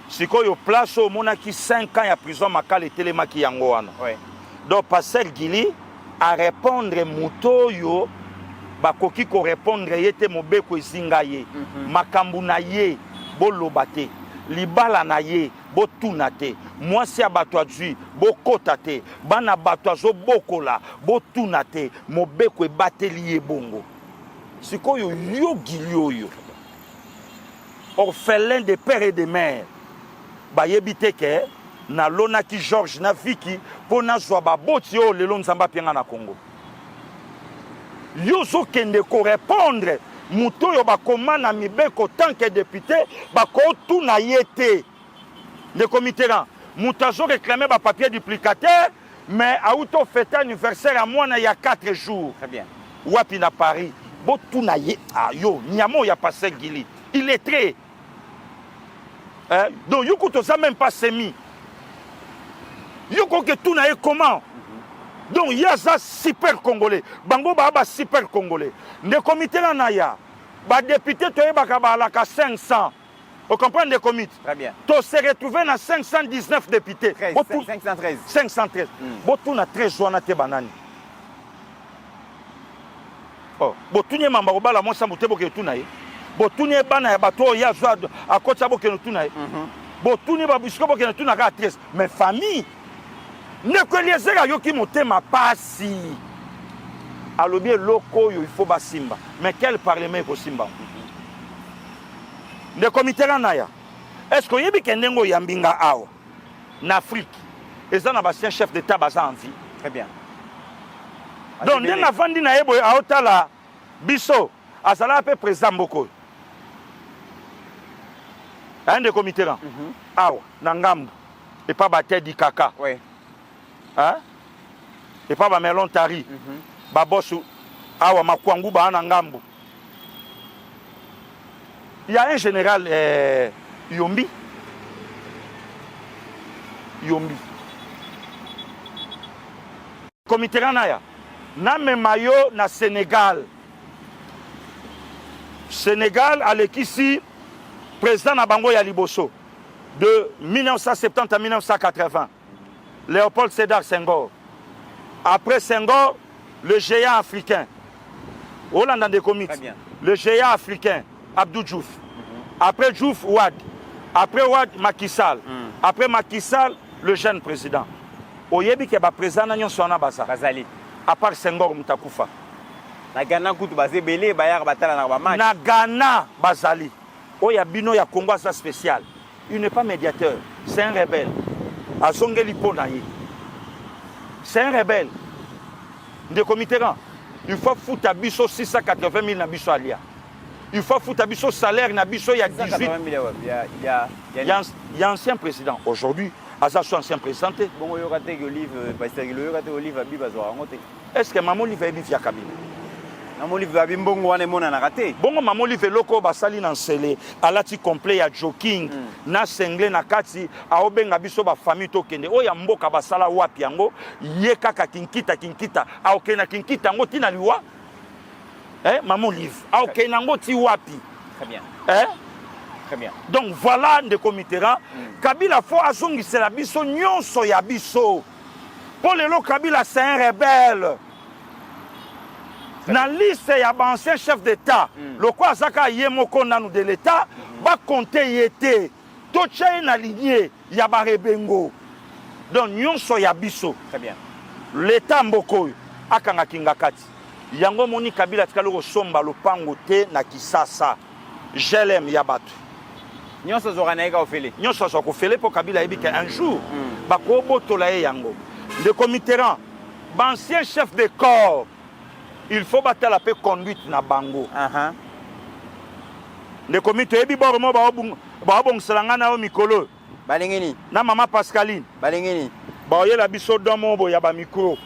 sikoyo place au monaki 5 ans ya prison makale telemaki yango wana donc pasteur Gili a répondre muto yo bakoki ko répondre yete mobeko ezinga ye makambu na ye boloba te libala na ye botuna te mwasi ya bato azwi bokota te bana bato azobokola botuna te mobeko ebateli ye bongo sikoyo yo Gili oyo orphelin de père et de mère bayebi te ke nalonaki Georges na Viki mpo nazwa baboti oyo lelo nzambe apianga na Congo yo zokende korépondre mutu oyo bakoma na mibeko tant que député bakotuna ye te ndeko Mitterrand mutu azoréclame bapapier duplicateur mais auto fête anniversaire à mwana ya 4 jours. Très bien. Wapi na Paris botuna ye yo nyamo ya pasteur Gili il est très Donc yoko to ça même pas semi. Yoko que tout na comment. Donc il y a ça super congolais. Bango ba super congolais. Le comité là na ya. Ba député to yebaka ba la 500. Vous comprenez les comités? Très bien. Tu se retrouvé dans 519 députés. 513. 513. Bon, tu as 13 jours dans tes bananes. Oh, bon, tu n'es pas mal à moi, ça m'a été beaucoup de tout. Bon, tu n'es pas mal à toi, il y a à côté de beaucoup de tout. Bon, tu n'es pas busqué beaucoup de tout. Mais famille, ne connaissez pas qui m'ont ma passi. Alors bien, locaux, il faut pas simba. Mais quel parlement pour simba? Le comité là, est-ce que vous avez un yambinga en Afrique? Et ça, c'est un chef d'État en vie. Très bien. Donc, nous avons dit que la biso, azala pe président Mboko. Un des comités là. Awa, Nangambu. Et pas Bate di Kaka. Oui. Hein? Et pas Bamelon Tari. Babosu. Awa, Makwangu, ba Nangambu. Il y a un général Yombi. Yombi. Comité Ranaya. Name mayo na Sénégal. Sénégal à l'équipe président Nabango Yaliboso de 1970 à 1980. Léopold Sédar Senghor. Après Senghor, le géant africain. Hollande des comités. Le géant africain. Abdou Diouf. Après Diouf, Ouad. Après Ouad, Macky Sall. Après Macky Sall, le jeune président. Oyebi ke ba président nanyon sona basa. Bazali. À part Senghor Mutakufa. Na Ghana kutu bazebele bayar batala na ba match. Na Ghana Bazali. Oya bino ya Congo ça spécial. Il n'est pas médiateur, c'est un rebelle. Azongeli ponaye. C'est un rebelle. De comité rang. Il faut foutre biso 680 000 na biso alia. Il faut foutre biso salaire na biso il y a 18. Il y a ancien président aujourd'hui. Azaso ancien président. Bon yo kate Olive parce que yo kate Olive abi bazwa ngote. Est-ce que maman Olive ebi via Kabila? Maman Olive abi mbongo wana mona na kate. Bongo maman Olive loko basali na nsele alati complet ya joking na sengle na kati aobenga biso ba famille to kende oya mboka basala wapi yango ye kaka kinkita aokena kinkita ngo tina liwa. Maman Olive aokena ngo ti wapi? Très bien. Très bien. Donc voilà de comité rang. Kabila faut azongisa la biso nyonso ya biso. Pour le lo Kabila c'est un rebelle. Dans la liste il y a un ancien chef d'État. Le quoi zaka yemoko nanu de l'État va compter yete. Toche na lignée ya ba rebengo. Donc nyonso ya biso. Très bien. L'État mboko akanga kingakati. Yango moni Kabila tikalo ko somba lopango te na Kisasa. Je l'aime yabatu. Nyonso zoranaika ofele. Nyonso so ko fele pour Kabila ebika un jour ba ko botola yango. Le comité rang, ancien chef de corps, il faut battre la paix conduite na bango. Le comité ebi bormo ba bon selangana o mikolo. Balengeni. Na maman Pascaline. Balengeni. Ba oyela biso domo bo ya ba micro.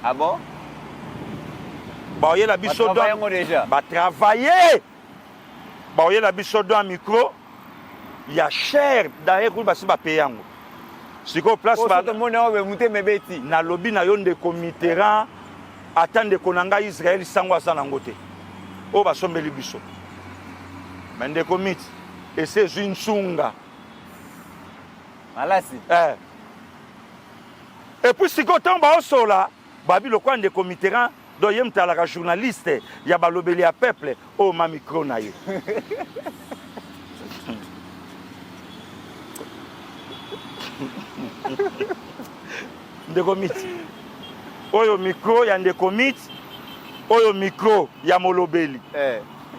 Ah bon? Ba oyela biso domo déjà. Ba travailler. Ba oyela biso do micro. Il y a cher derrière pour basi ba payango. Siko place ba to mona o muté mebeti. Na lobby na yon de comité rang attendre konanga Israël sangwa sana ngote. O ba sombeli biso. Mende comité et c'est une sunga. Malasi. Et puis siko tomba o sola, babi le coin de comité rang do yem talaka journaliste ya balobeli ya peuple o ma micro na ye. Ndeko miti oyo micro ya ndeko miti oyo micro ya molobeli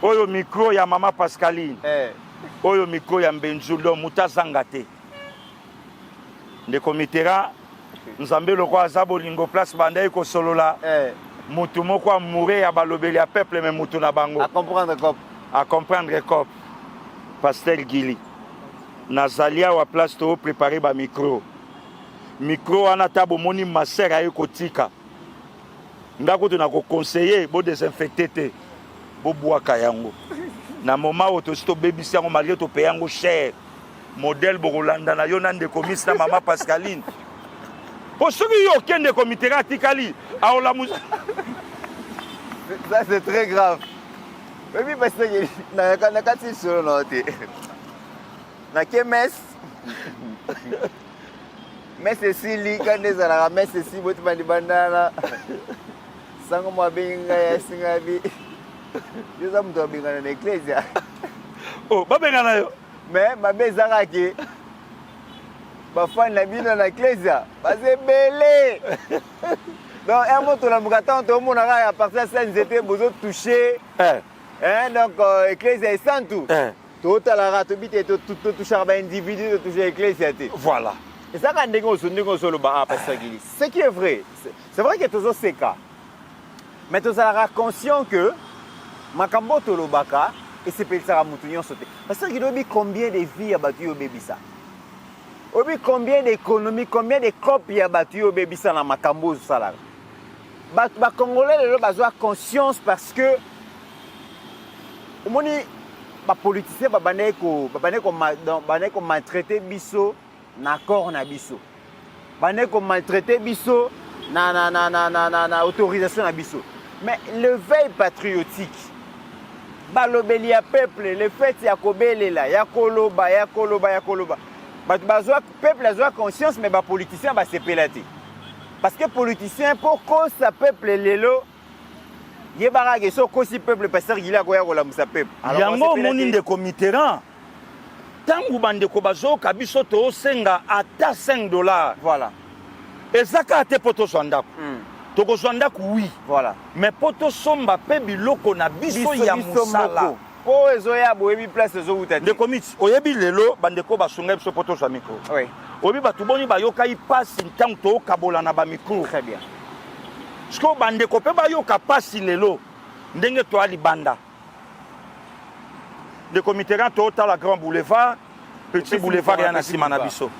oyo micro ya mama Pascaline oyo micro ya Mbenzulo mutazanga te ndeko mitera nzambe lokwa aza bolingo place bandai ko solola mutu moko amure ya balobeli ya peuple mais mutu na bango à comprendre cop Pasteur Gili nazalia wa place to préparer ba micro wana tabo moni maser aye kotika ndako to na ko conseiller bo désinfecter te bo boaka yango Na moment où tu baby si on malgré to payer un cher modèle Borolanda na yo nan de commis na maman Pascaline. Pour ceux qui ont aucun de comité ratikali à la musique. Ça c'est très grave. Baby parce que na kati solo na te. Na kemes. Mais c'est li quand des ala mais c'est si botu bandi bandana. Sango mwa binga ya singabi. Yo za mtu binga na ecclesia. Oh, ba binga na yo. Mais ma bezaka ke ba fan na bino na ecclesia. Ba se belé. Donc un mot to la mukata to mona à partir de ça ils étaient besoin toucher. Donc ecclesia est sans tout. Tout à la rate bité tout toucher ba individu de toucher ecclesia. Voilà. Et ça quand ndenge solo ba pasteur Gili. Ce qui est vrai, c'est vrai que toujours ces cas. Mais tu seras conscient que makambo tolobaka et c'est peut ça mutunyo sauter. Parce que il combien de vies a battu au baby ça. Obi combien d'économies, combien de copies a battu au baby ça dans makambo ça. Ba congolais les besoin conscience parce que omoni ba politicien ba baneko maltraiter biso na corps na biso. Baneko maltraiter biso na autorisation na biso. Mais le veille patriotique, balobeli ya peuple, le fait ya kobelela, ya koloba. Peuple a conscience mais ba politicien ba sepelati. Parce que politicien pour cause sa peuple lelo yebarage so kosi peuple pasteur gila ko ya ko la musa peuple. Yango moni de comiteran. Tangu bande ko bazo kabiso to senga ata $5. Voilà. Ezaka te poto sondako. Toko sondako oui. Voilà. Mais poto somba pe biloko na biso ya musala. Po ezo ya boyebi place ezo utati. De komiti oyebi lelo bande ko basunga biso poto sa micro. Oui. Oyebi batu boni bayoka ipasi ntango to kabola na ba micro. Très bien. Sko bande ko pe bayoka pasi lelo ndenge to ali banda. De comité ran to la grand boulevard, petit boulevard ya na sima na biso.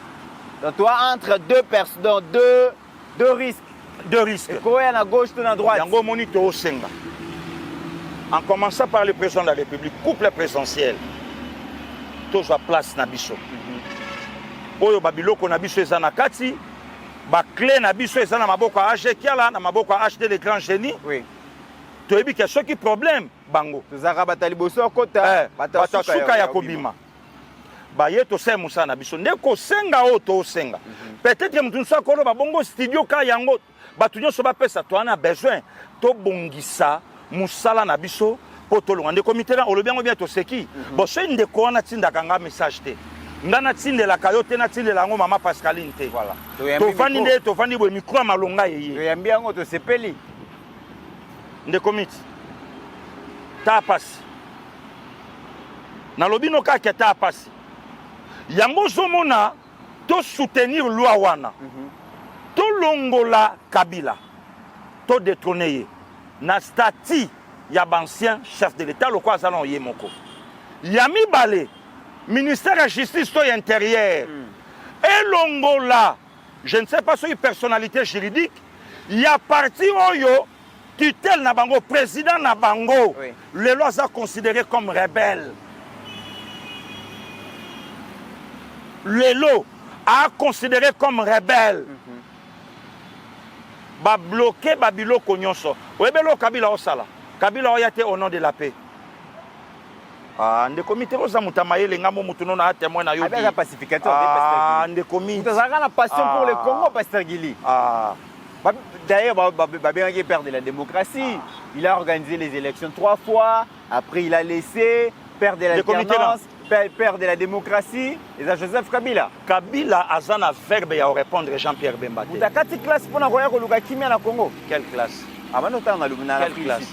Donc toi entre deux personnes, deux risques. Deux risques. Et quoi à gauche ou à droite. Yango moni to senga. En commençant par le président de la République, couple présidentiel. Toza place na biso. Oyo babiloko na biso eza na kati, ba clé na biso eza na maboko a AG kiala na maboko a acheter les grands génies. Oui. Toyebi ke soki problème bango. Tozaka batali boso kota batasuka ya kobima. Baye to se musa na biso ndeko senga o to senga. Peut-être mutu nsa kolo ba bongo studio ka yango batu nyoso ba pesa to ana besoin to bongisa musala na biso po to longa ndeko mitera olobiango bien to seki. Bo se ndeko wana tinda kanga message te. Ngana tindela kayote na tindela ngo mama Pascaline te. Voilà. To fandi bo micro malonga yeye. To yambi yango to sepeli. Ndeko miti. Ta pasi. Na lobino ka ke ta pasi. Yango zomona to soutenir loi wana. To longola Kabila. To détrôner na statut ya ancien chef de l'État le quoi salon yemoko. Yami balé ministère de la justice to intérieur. Et longola, je ne sais pas sur une personnalité juridique, il y a parti oyo tutelle na bango président na bango. Oui. Les lois sont considérées comme rebelles. Les lois a considéré comme rebelle. Ba bloqué babilo konyonso. Webelo Kabila osala. Kabila oyate au nom de la paix. Ah, ndeko comité rosa mutamaye lenga mo mutuno na témoin na yo. Avec un pacificateur de pasteur. Ah, ndeko comité. Vous avez la passion pour le Congo pasteur Gili. Ah. D'ailleurs, Babé perd de la démocratie. Il a organisé les élections 3 fois. Après, il a laissé perdre de l'alternance. Père de la démocratie, et Joseph Kabila. Kabila a un verbe à répondre Jean-Pierre Bemba. Vous avez 4 classes pour la Kimia na Congo. Quelle classe? Avant notre temps, on a Quelle classe?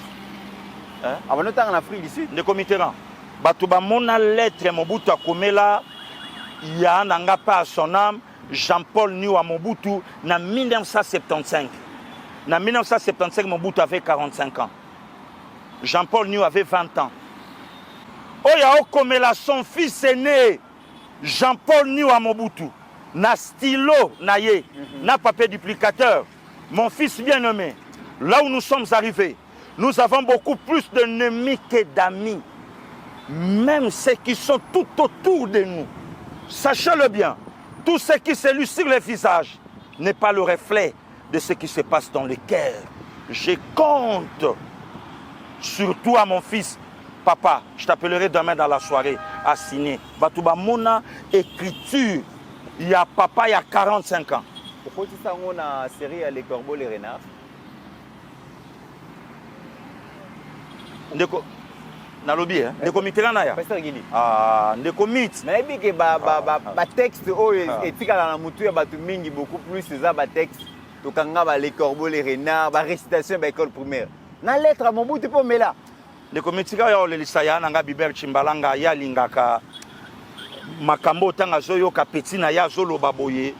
Avant notre temps, en Afrique du Sud. Le comité rang. Batouba mona lettre Mobutu a komela. Il y a un pas à son âme. Jean-Paul Niou à Mobutu. En 1975. En 1975, Mobutu avait 45 ans. Jean-Paul Niou avait 20 ans. Oya okomela son fils aîné Jean-Paul Niwa Mobutu na stylo na ye na papier duplicateur. Mon fils bien-aimé, là où nous sommes arrivés, nous avons beaucoup plus d'ennemis que d'amis. même ceux qui sont tout autour de nous, sachez-le bien, tout ce qui s'élue sur les visages n'est pas le reflet de ce qui se passe dans le cœur. Je compte surtout à mon fils. Papa, je t'appellerai demain dans la soirée à signer. Batouba Mona, écriture. Il y a papa, il y a 45 ans. Pourquoi tu as une série Les Corbeaux, les Renards? Nalobi, hein? Ndeko Mitterrand ya. Pasteur Guili. Ah, ndeko mit. Mais bien que ba texte etikala na mutu ya batu mingi beaucoup plus ça ba texte. To kanga ba Les Corbeaux, les Renards, ba récitation ba école primaire. Na lettre à mon bout pour me là. Ndeko mitika ya olelisa ya nanga Bibert Chimbalanga ya lingaka makambo tanga zoyo ka petina ya zolo baboye.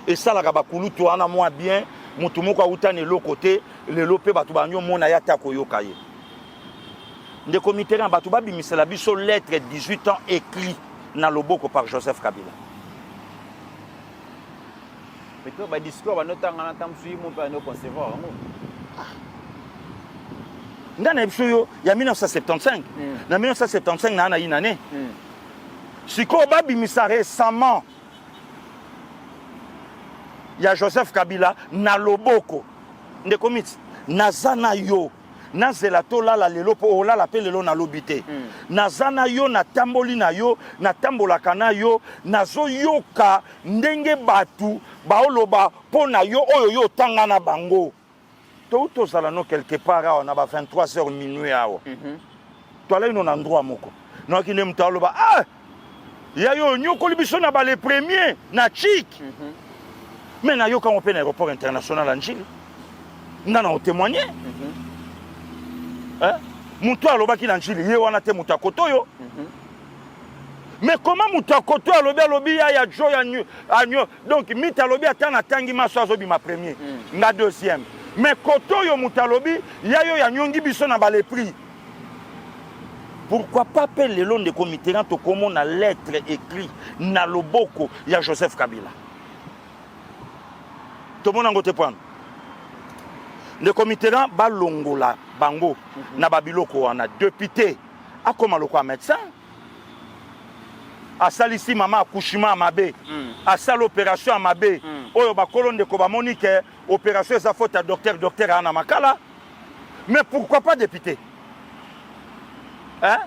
Et ça la bakulutu wana moi bien, mutu moko utane lo côté, le lopé batu banyo mona ya takoyoka ye. Ndeko Mitterrand batu babimisela biso lettre 18 ans écrit na loboko par Joseph Kabila. Mais toi ba discours ba notanga na tamsui mon pa no concevoir ngo. Ndana biso ya 1975. Na 1975 na ana inane. Siko babimisa récemment ya Joseph Kabila na loboko. Ndeko mit nazana yo nazela tolala lelo po olala pe lelo na lobité. Nazana yo na tamboli na yo na tambolaka na yo nazoyoka ndenge batu baoloba po na yo oyo yo tanga na bango. Tout tozala no quelque part on a 23h minuit awo. Toi là on a un endroit moko. Non ki ne mtaloba ah ya yo nyoko libiso na ba les premiers na chic. Mais na yo quand on peut l'aéroport international en Chine. Ngana on témoigner. Hein? Mutu alobaki na Chili, ye wana te mutu akotoyo. Mais comment mutu akotoyo alobi ya jo ya nyo. Donc mita alobi atana tangi maso azobi ma premier, na deuxième. Mais kotoyo mutu alobi ya yo ya nyongi biso na ba les prix. Pourquoi pas appeler le long de Mitterrand to comment na lettre écrit na loboko ya Joseph Kabila. Tout le monde a ngote point. Le Mitterrand ba longola bango na babiloko wana député akoma lokwa médecin asalisi mama accouchement mabe asala opération mabe oyo ba kolonde ko ba monique opération eza faute à docteur ana makala. Mais pourquoi pas député? Hein?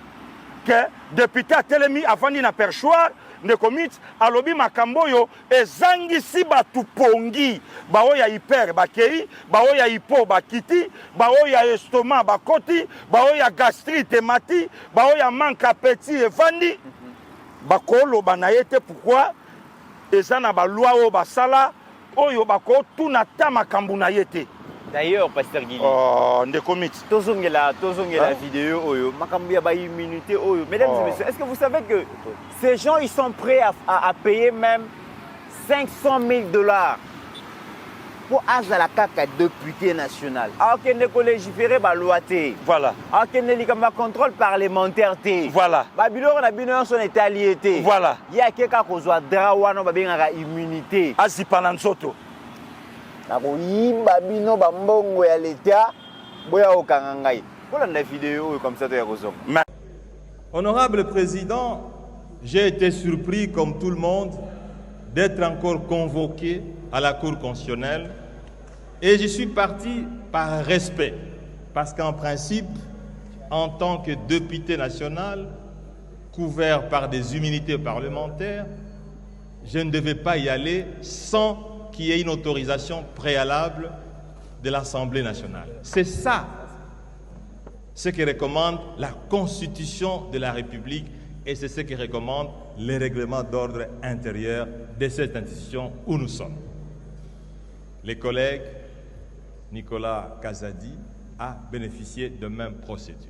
Que député a telemi avandi na perchoir ne commit alobi makambo yo ezangisi batu pongi bao ya hyper bakei bao ya hypo bakiti bao ya estomac bakoti bao ya gastrite mati bao ya manque appétit evandi bakolo banayete pourquoi ezana ba loi o basala oyo bako tuna ta makambo na yete. D'ailleurs, Pasteur Guili, tozongela vidéo, makambo ya ba immunité, mesdames et messieurs, est-ce que vous savez que ces gens ils sont prêts à payer même $500,000 pour azala kaka député national? Alors qu'il ne légiférer ba loi té. Voilà. Alors qu'il ne likama contrôle parlementaire té. Voilà. Ba biloko na bino son étalien té. Voilà. Ya keka ko zwa droit wana ba benga immunité. Azipana nzoto. Nakoyimba bino bambongo ya l'État boya okanga ngai. Voilà la vidéo comme ça ya kozonga. Honorable Président, j'ai été surpris comme tout le monde d'être encore convoqué à la Cour constitutionnelle et je suis parti par respect parce qu'en principe, en tant que député national couvert par des immunités parlementaires, je ne devais pas y aller sans qu'il y ait une autorisation préalable de l'Assemblée nationale. C'est ça ce que recommande la Constitution de la République et c'est ce que recommande les règlements d'ordre intérieur de cette institution où nous sommes. Les collègues Nicolas Kazadi a bénéficié de même procédure.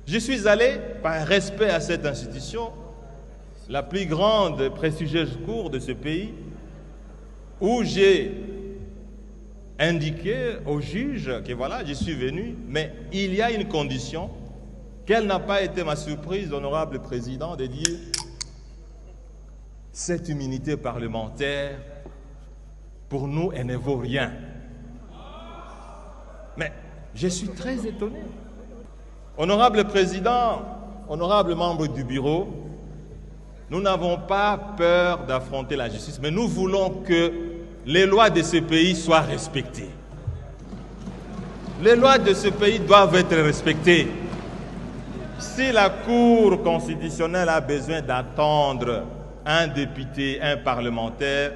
Je suis allé par respect à cette institution, la plus grande et prestigieuse cour de ce pays, où j'ai indiqué au juge que voilà, je suis venu, mais il y a une condition. Quelle n'a pas été ma surprise, honorable président, de dire cette immunité parlementaire, pour nous, elle ne vaut rien. Mais je suis très étonné. Honorable président, honorables membres du bureau, nous n'avons pas peur d'affronter la justice, mais nous voulons que les lois de ce pays soient respectées. Les lois de ce pays doivent être respectées. Si la Cour constitutionnelle a besoin d'attendre un député, un parlementaire,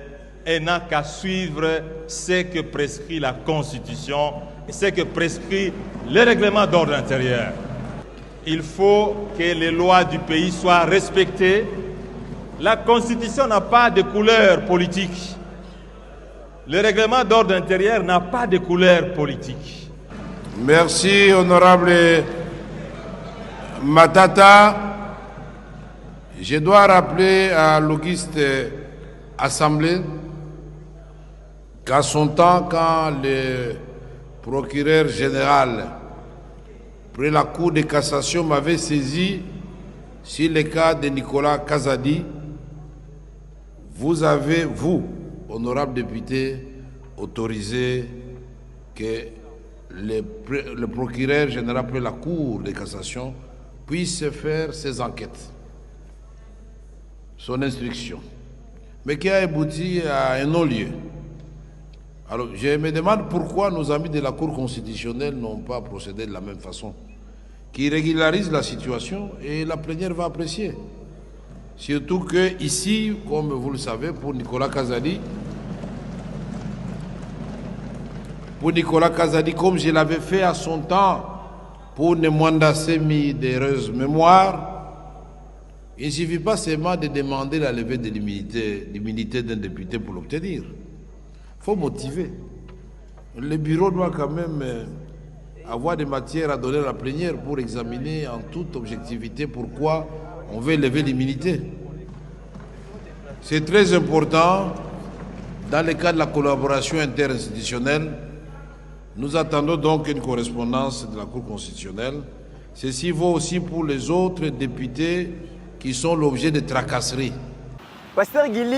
elle n'a qu'à suivre ce que prescrit la Constitution et ce que prescrit le règlement d'ordre intérieur. Il faut que les lois du pays soient respectées. La Constitution n'a pas de couleur politique. Le règlement d'ordre intérieur n'a pas de couleur politique. Merci, honorable Matata. Je dois rappeler à l'auguste Assemblée qu'à son temps, quand le procureur général près la Cour de cassation m'avait saisi sur le cas de Nicolas Kazadi, vous avez, vous, honorable député, autorisé que le procureur général près la Cour de cassation puisse faire ses enquêtes, son instruction, mais qui a abouti à un non-lieu. Alors, je me demande pourquoi nos amis de la Cour constitutionnelle n'ont pas procédé de la même façon, qui régularise la situation et la plénière va apprécier. Surtout que ici, comme vous le savez, pour Nicolas Kazadi, comme je l'avais fait à son temps pour Nemwanda Semi d'heureuse mémoire, il ne suffit pas seulement de demander la levée de l'immunité d'un député pour l'obtenir. Il faut motiver. Le bureau doit quand même avoir des matières à donner à la plénière pour examiner en toute objectivité pourquoi on veut lever l'immunité. C'est très important dans le cadre de la collaboration interinstitutionnelle. Nous attendons donc une correspondance de la Cour constitutionnelle. Ceci vaut aussi pour les autres députés qui sont l'objet de tracasseries. Pasteur Guili,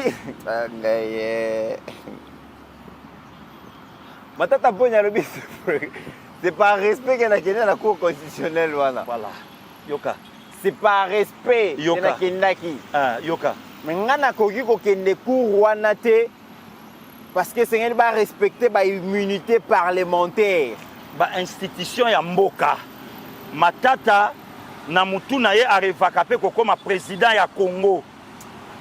Matata Pogna Lobi, c'est par respect qu'il y a la Cour constitutionnelle. Voilà. Yoka. C'est par respect qu'il y a Yoka. Mais il y a des cours parce que c'est pas respecter l'immunité parlementaire. Institution ya mboka. Matata na mutu na ye arevaka pe kokoma président ya Congo.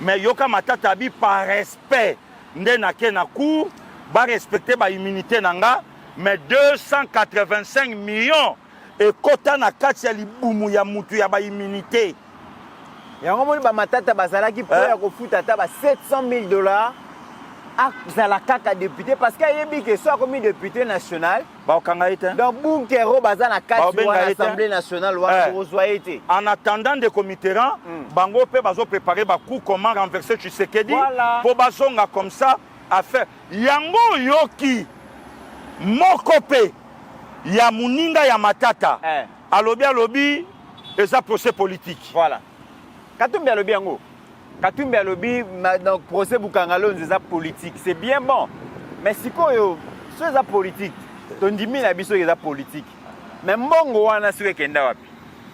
Mais yoka Matata bi par respect nde na ke na cour ba respecter ba immunité nanga mais 285 millions et kota na kati ya libumu ya mutu ya ba immunité. Yango moni ba Matata bazalaki po ya kofuta ta ba $700,000 à la kaka député parce qu'il y a des soit comme député national dans bunkero bazana kati wa l'Assemblée nationale wa été. En attendant des comités bango pe bazo préparer ba coup comment renverser Tshisekedi pour bazonga comme ça à faire yango yoki mokope ya muninga ya Matata alobi eza procès politique. Voilà. Katumbi alobi yango Katumbi alobi dans procès Bukangalo c'est politique, c'est bien bon. Mais si c'est politique, ton dimi na biso c'est politique. Mais mbongo wana siwe kenda wapi?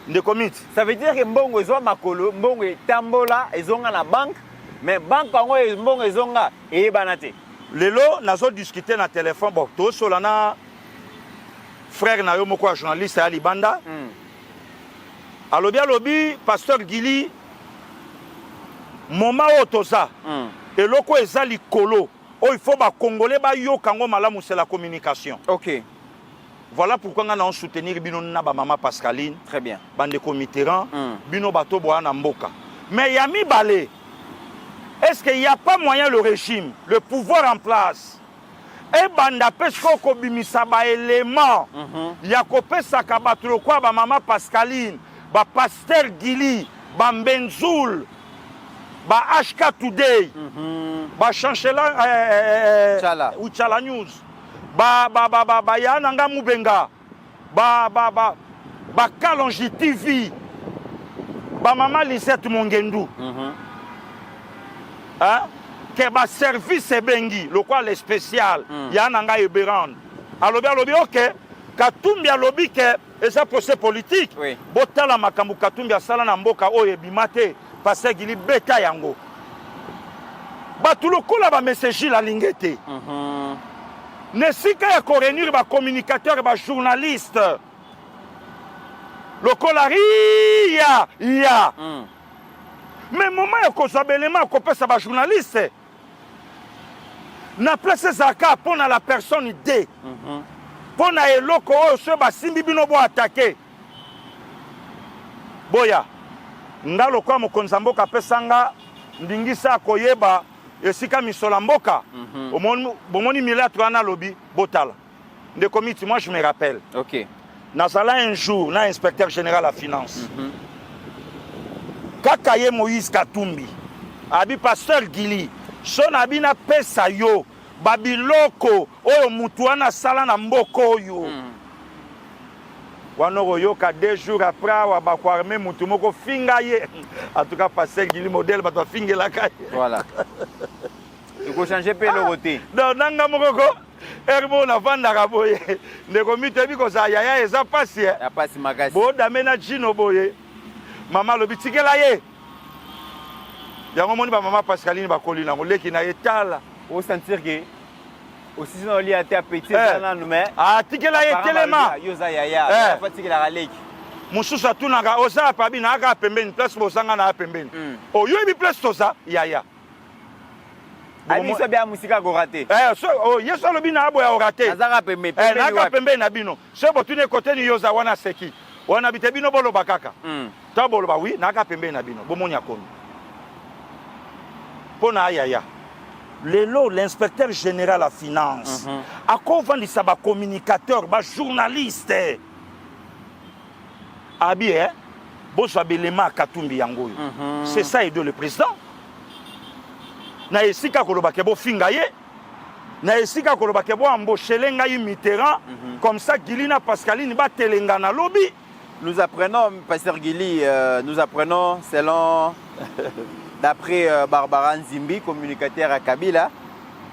De commit. Ça veut dire que mbongo ezo makolo, mbongo tambola ezonga na banque, mais banque ngo mbongo ezonga ebanate. Lelo nazo discuter na téléphone bon to solana frère na yo moko journaliste à Libanda. Alobi pasteur Guili moment otoza eloko eza likolo il faut ba congolais ba yokango malamu c'est la communication. OK. Voilà pourquoi on soutenir bino na ba maman Pascaline. Très bien. Bande committerant bino bato boa na mboka. Mais yami balé. Est-ce qu'il n'y a pas moyen le régime, le pouvoir en place et banda pesco ko bimisa ba élément ya ko pesa ka batlo kwa ba maman Pascaline, ba pasteur Guili, ba Mbenzoul, ba HK Today, ba chancela ou Chala News, ba Yananga Mubenga, ba Kalonji TV, ba Maman Lisette Mongendu, que ba service bengi, le quoi les spécial, Yananga Eberand. Alobi ok, Katumbi alobi que eza procès politique. Oui. Botala makambo Katumbi asala na mboka oyo ebima te Pasteur Gili beta yango. Batu lokola ba message la lingete. Nesika ya korenir ba communicateur ba journaliste. Lokola ria ya. Mais moment ya kozabelema kopesa ba journaliste. Na place zaka pona la personne D. Pona eloko oyo so ba simbi bino bo attaquer. Boya. Ngalo kwa mokonza mboka pesanga ndingisa koyeba esika misola mboka. Bomoni milatro ana lobi botala. De comité, moi je me rappelle. OK. Nazala un jour na inspecteur général à finance. Kakaye Moïse Katumbi. Abi Pasteur Gili. Son abi na pesa yo. Babiloko oyo mutuana sala na mboko yo. Wanoro yoka 2 jours après wa bakwarme mutu moko finga ye. En tout cas Pasteur Gili modèle bato finga la kaye. Voilà. Il faut changer pe le côté. Non nanga moko Herbo na vanda raboye. Ndeko mitebi ko za yaya eza pasi. Ya pasi makasi. Bo damena jino boye. Mama lo bitikela ye. Yango moni ba mama Pascaline ba kolina ngoleki na etala. Au sentir que aussi sinon li a été appétit dans nous mais ah tikela ye telema. Yoza yaya, fa tikela galeki. Mususu atunanga oza pabi na aka pembeni place bosanga na pembeni. O yo bi place toza yaya. Abi so bia musika go raté. So o yeso lobi na abo ya o raté. Nazaka pembeni. Na aka pembeni na bino. So botune côté ni yoza wana seki. Wana bitebino bolo bakaka. Ta bolo ba oui na aka pembeni na bino. Bomoni akomi. Pona yaya. Lelo l'inspecteur général à finance. A convaincu ça ba communicateur, ba journaliste. Abi boso abelema Katumbi yango. C'est ça et de le président. Na esika koloba ke bo finga ye. Na esika koloba ke bo embaucher ngai Mitterrand comme ça Gilina Pascaline ba telenga na lobby. Nous apprenons Pasteur Gili, nous apprenons selon d'après Barbara Nzimbi, communicateur à Kabila.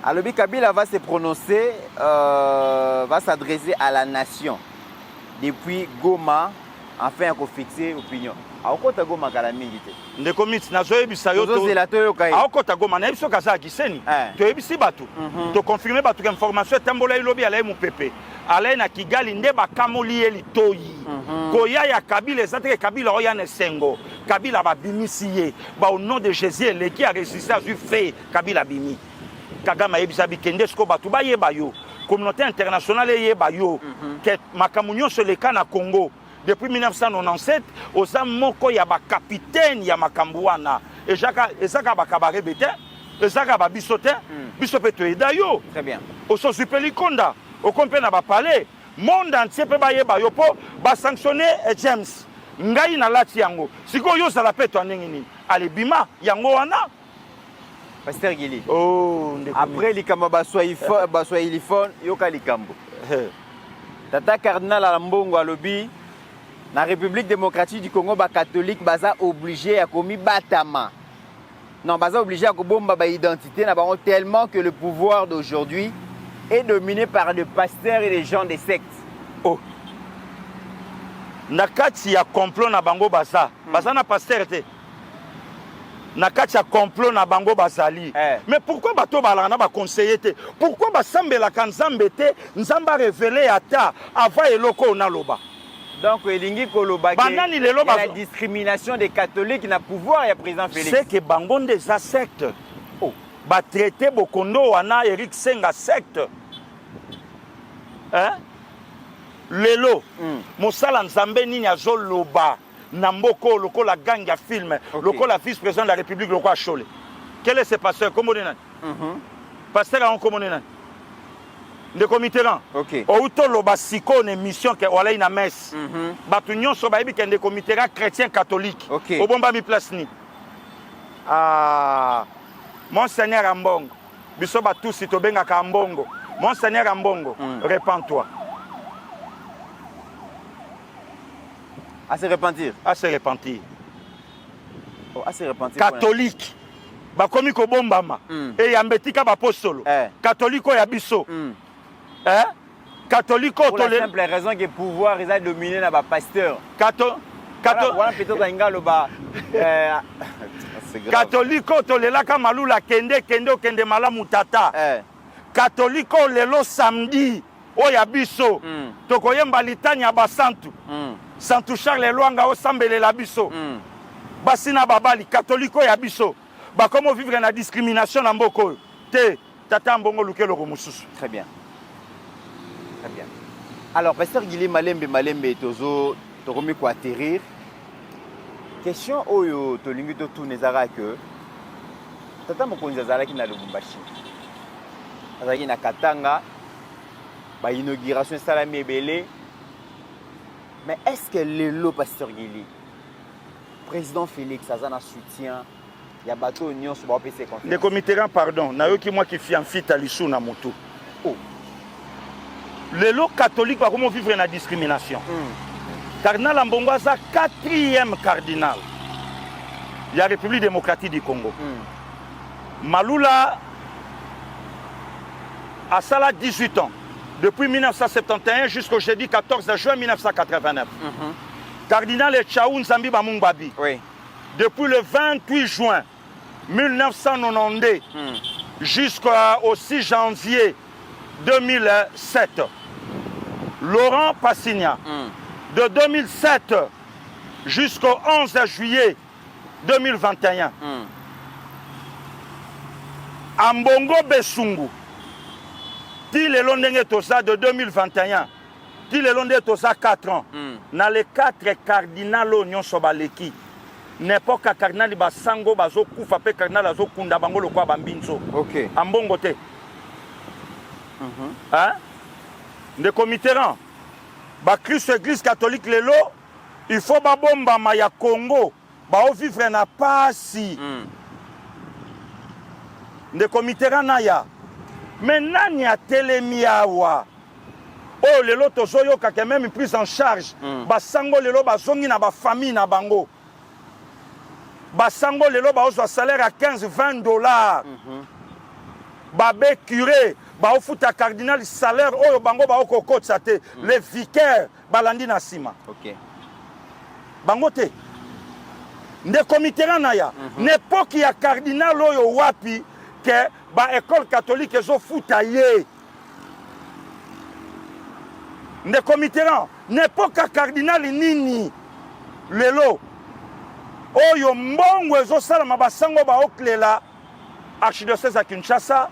Alors Kabila va se prononcer, va s'adresser à la nation depuis Goma afin de fixer l'opinion. Aokota Goma kalamingi te. Ndeko miti nazo yebisa yo to. Aokota Goma na biso kaza kiseni. To yebisi batu. To confirmer batu information tambola ilobi ala mu pepe. Ala na Kigali nde bakamoli eli toyi. Koya ya Kabila ezateke Kabila oya ne sengo. Kabila ba bimisi ye. Ba au nom de Jésus le qui a résisté à du fait Kabila bimi. Kagama yebisa bikende sko batu ba yeba yo. Communauté internationale yeba yo. Que makamunyo se le kana Congo. Depuis 1997, oza moko ya ba capitaine ya makambuana. Ezaka ba kabare bete, ezaka ba bisote, bisope to edayo. Très bien. Oso supeli konda, o kompe na ba palais, monde entier pe ba yeba yo po ba sanctionner James. Ngai na lati yango. Siko yo sala peto anengini. Ale bima yango wana. Pasteur Gili. Oh, après likamba ba ilifone yoka likambo. Tata cardinal Alambongo alobi la République démocratique du Congo, les catholiques sont obligés à commis batama. Non, ils sont obligés à combattre leur identité tellement que le pouvoir d'aujourd'hui est dominé par des pasteurs et des gens des sectes. Oh. Nakati ya complot na bango baza. Baza na pasteur te. Nakati ya complot na bango bazali. Mais pourquoi bato balana ba conseiller te? Pourquoi basambela kanzambe te? Nzamba révélé ata avant eloko na loba. Donc, il y a la discrimination des catholiques dans le pouvoir et président Félix. C'est que Bangon des sectes. Ba traité Bokondo wana Eric Senga secte. Hein? Lelo. Mosala Nzambe nini azoloba na mboko loko la gang ya film, loko la vice-président de la République loko Chole. Quel est ce pasteur comment on pasteur en comment on de committerant. OK. Auto loba siko une mission que wala ina messe. Batu nyonso ba yebi que de committerant chrétien catholique. OK. Obomba mi place ni. Ah Monseigneur Ambongo. Biso ba tous to benga ka Ambongo. Monseigneur Ambongo, répands-toi. À se repentir. À se repentir. Oh, à se repentir. Catholique. Ba komi ko bombama. Et yambetika ba apostolo. Catholique ya biso. catholique pour la simple raison que le pouvoir est dominé dans les pasteurs. Catholique tolelaka malula kende malamu tata. Catholique lelo samedi oya biso tokoyemba litani ya basantu. Santu Charles Lwanga osambelela biso. Basina babali catholique oya biso. Ba comment vivre na discrimination na mboko te tata mbongo lukelo ko mususu. Très bien. Très bien. Alors pasteur Guili Malembe tozo tokomi ko atterrir. Question oyo tolingi to tourner zara que tata mokonzi azalaki na Lubumbashi. Azalaki na Katanga ba inauguration salami ebele. Mais est-ce que le pasteur Guili président Félix azana soutien ya bateau union sur ba PC conférence. Le comité pardon, na yoki moi qui fi en fit alisu na moto. Oh. Les lots catholiques va comment vivre la discrimination. Cardinal Ambongo est 4e cardinal de la République démocratique du Congo. Malula a ça 18 ans, depuis 1971 jusqu'au jeudi 14 juin 1989. Cardinal Echaou Nzambi Bamungbabi. Oui. Depuis le 28 juin 1992 jusqu'au 6 janvier 2007. Laurent Passigna. De 2007 jusqu'au 11 juillet 2021. Ambongo Besungu. Ti le londenge tosa de 2021. Ti le londenge tosa 4 ans. Dans les 4 cardinaux nyon sobaleki. N'importe quel cardinal basango bazo kufa pe cardinal azo kunda bango lokwa bambinzo. OK. Ambongo te. Hein? De commitérant. Ba Christ église catholique lelo, il faut ba bomba maya Congo, ba o vivre na pasi. De commitérant na ya. Mais nani a telemiawa. Oh lelo tozoyo ka même prise en charge. Ba sango lelo ba zongi na ba famille na bango. Ba sango lelo ba ozo salaire à 15-20 $. Babé curé ba ofuta cardinal salaire oyo bango ba okokotsa te les vicaires balandi na sima. OK. Bango te. Nde comité na ya. N'époque ya cardinal oyo wapi que ba école catholique zo futa ye. Nde comité n'époque cardinal nini lelo oyo mbongo ezo sala mabasango ba oklela archidiocèse à Kinshasa.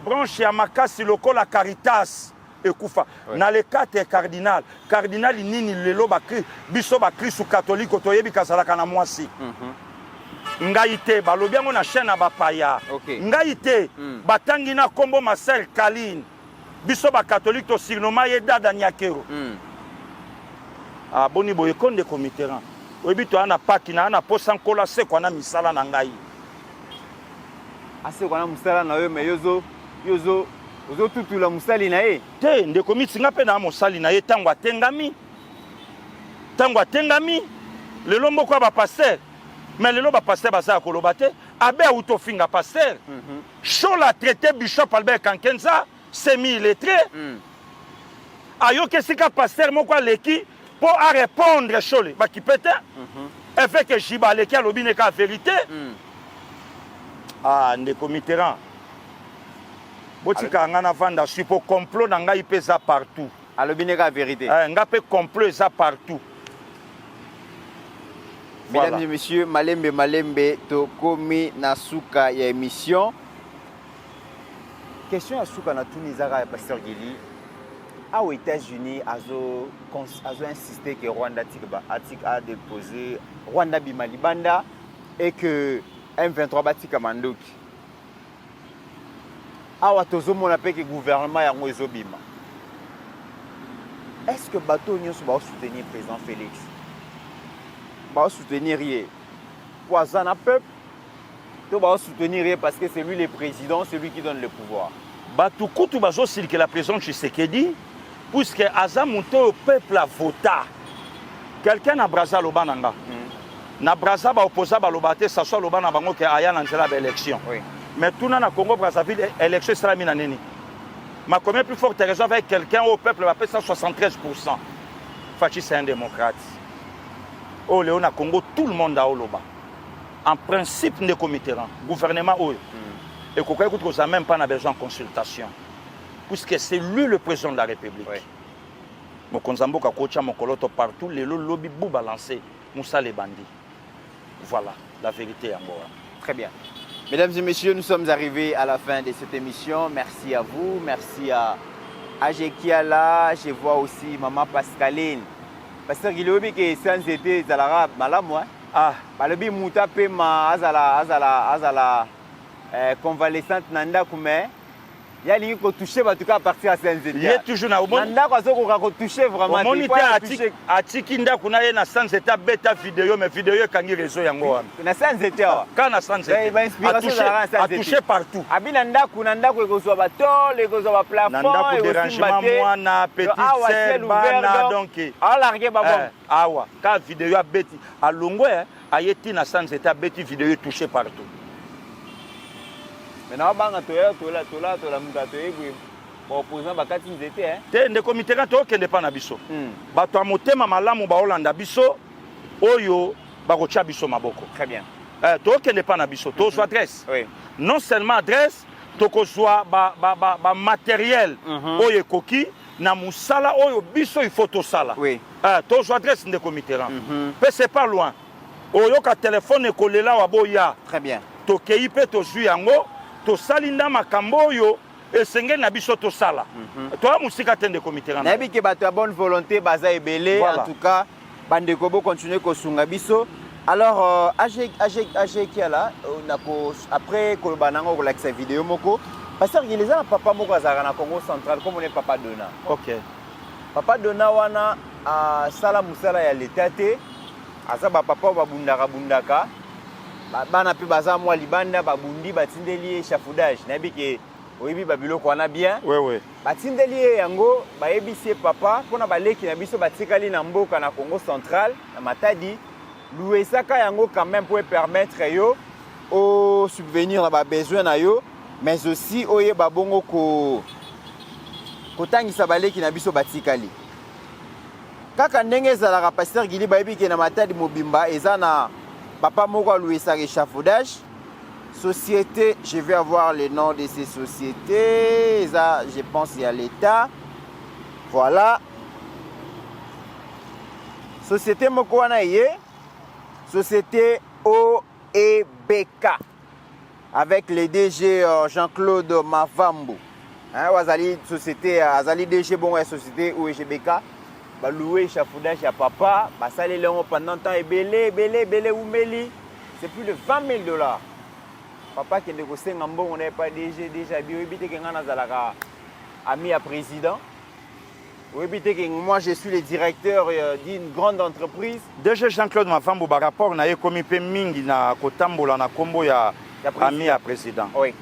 Branche ya makasi lokola Caritas ekufa. Na les 4 cardinal. Cardinal nini lelo bakri biso bakri sous catholique toyebi kazalaka na mwasi. Ngai te balobi yango na chaîne na bapaya. Ngai te batangi na kombo Marcel Kaline. Biso ba catholique to signoma ye dada nyakero. Ah boni boye konde commitérant. Oyebi to ana paki na ana posa nkola se kwa na misala na ngai. Ase kwa na musala na yo me yozo tutula musali na ye. Te ndeko mitsinga pe na musali na ye tango atengami. Tango atengami lelo mboko ba pasteur. Mais lelo ba pasteur baza koloba te abe autofinga pasteur. Chola traité bishop Albert Kankenza semi-illettré. Ayo kesika pasteur moko leki pour à répondre chole ba kipete. Et fait que jiba leki alobi ne ka vérité. Ah, ndeko Mitterrand. Botika ngana vanda supo complot na ngai pesa partout. Alobineka vérité. Nga pe complot ça partout. Mesdames et messieurs, Malembe to komi na suka ya émission. Question à suka na tunizaka ya pasteur Guili. Aux États-Unis azo insisté que Rwanda a déposé Rwanda Bimalibanda et que M23 batika mandoki. Awa tozomona pe que gouvernement yango ezobima. Est-ce que bateau nyonso ba soutenir président Félix? Ba soutenir rien. Poisana peuple. To ba soutenir rien parce que c'est lui le président, c'est lui qui donne le pouvoir. Batou kutu bazo silke la président Tshisekedi puisque azamuto peuple a voté. Quelqu'un a brasa lobananga. Na brasa ba opposa ba lobate ça soit lobana bango ke aya na nzela ba élection. Oui. Mais tout na Congo Brazzaville élection sera mina nini. Ma combien plus forte raison avec quelqu'un au peuple va payer 173%. Fachi, c'est un démocrate. Au Léon à Congo, tout le monde a Oloba. En principe, ne comité, gouvernement, et qu'on n'a même pas besoin de consultation. Puisque c'est lui le président de la République. Mon Konzambo Kakocha, mon Koloto partout, les lobby bou balancé, Moussa les bandits. Voilà, la vérité en Goa. Très bien. Mesdames et messieurs, nous sommes arrivés à la fin de cette émission. Merci à vous, merci à Ajekiala. Je vois aussi Maman Pascaline. Pasteur Guilobi qui est sans été dans l'arabe, malam moi. Ah, Balobi Mouta Pema azala convalescente Nanda Koumé. Il y a ligne qu'on touche en tout cas à partir à Saint-Étienne. il est toujours là. Nanda qu'on touché vraiment. Au moniteur à Tikinda qu'on a na sans état bêta vidéo mais vidéo quand il réseau yango. Na Saint-Étienne. Quand na sans état. A touché partout. Abi Nanda ko zo ba tol, ko zo ba plafond. Nanda ko dérangement moi na petite sœur bana donc. Ah largué ba bon. Awa quand vidéo a bêti à longo a yeti na sans état bêti vidéo touché partout. Maintenant, tola mutatoye opposant bakati nzete te ndeko miteka to kende pa na biso bato amotema malamu ba Hollanda biso oyo bakotia biso maboko. Très bien. To kende pa na biso to soit adresse. Oui. Non seulement adresse to ko soit ba matériel oyo koki na musala oyo biso il faut to sala. Oui. To soit adresse ndeko mitera. Pe c'est pas loin. Oyo ka téléphone ekolela wa boya. Très bien. To kei pe to zui yango to salinda makambo oyo esengeli na biso to sala. To musika tende comité rana. Nabi ke bato ya bonne volonté baza ebele en tout cas bandeko bo continuer ko sunga biso. Alors AG Kiala après ko banango ko like sa vidéo moko parce que les gens papa moko azara na Congo central comme on est papa Dona. OK. Papa Dona wana sala musala ya l'état te asa ba papa ba bundaka bana pe baza mwa libanda babundi batindeli échafaudage nabi ke oyibi babiloko wana bien. Oui. Batindeli yango bayebisi papa pona baleki na biso batikali na mboka na Congo central na Matadi louesaka yango quand même pour permettre yo au subvenir na ba besoin na yo mais aussi oye babongo ko tangisa baleki na biso batikali kaka ndenge ezalaka pasteur Gili bayebi ke na Matadi mobimba eza na papa moko a loué sa échafaudage. Société, je vais avoir le nom de ces sociétés. Ça, je pense qu'il y a l'État. Voilà. Société moko wana yé. Société OEBK. Avec le DG Jean-Claude Mavambo. Hein, Wazali société, Azali DG bon société OEBK. Ba loué échafaudage à papa, ba salé le pendant temps et belé oumeli, c'est plus de $20,000. Papa qui est négocié en bon, on n'est pas déjà bien évité que ngana zalaka ami à président. Ou évité que moi je suis le directeur d'une grande entreprise. DG Jean-Claude Mavambo ba rapport na ye komi pe mingi na kotambola na kombo ya ami à président. Oui.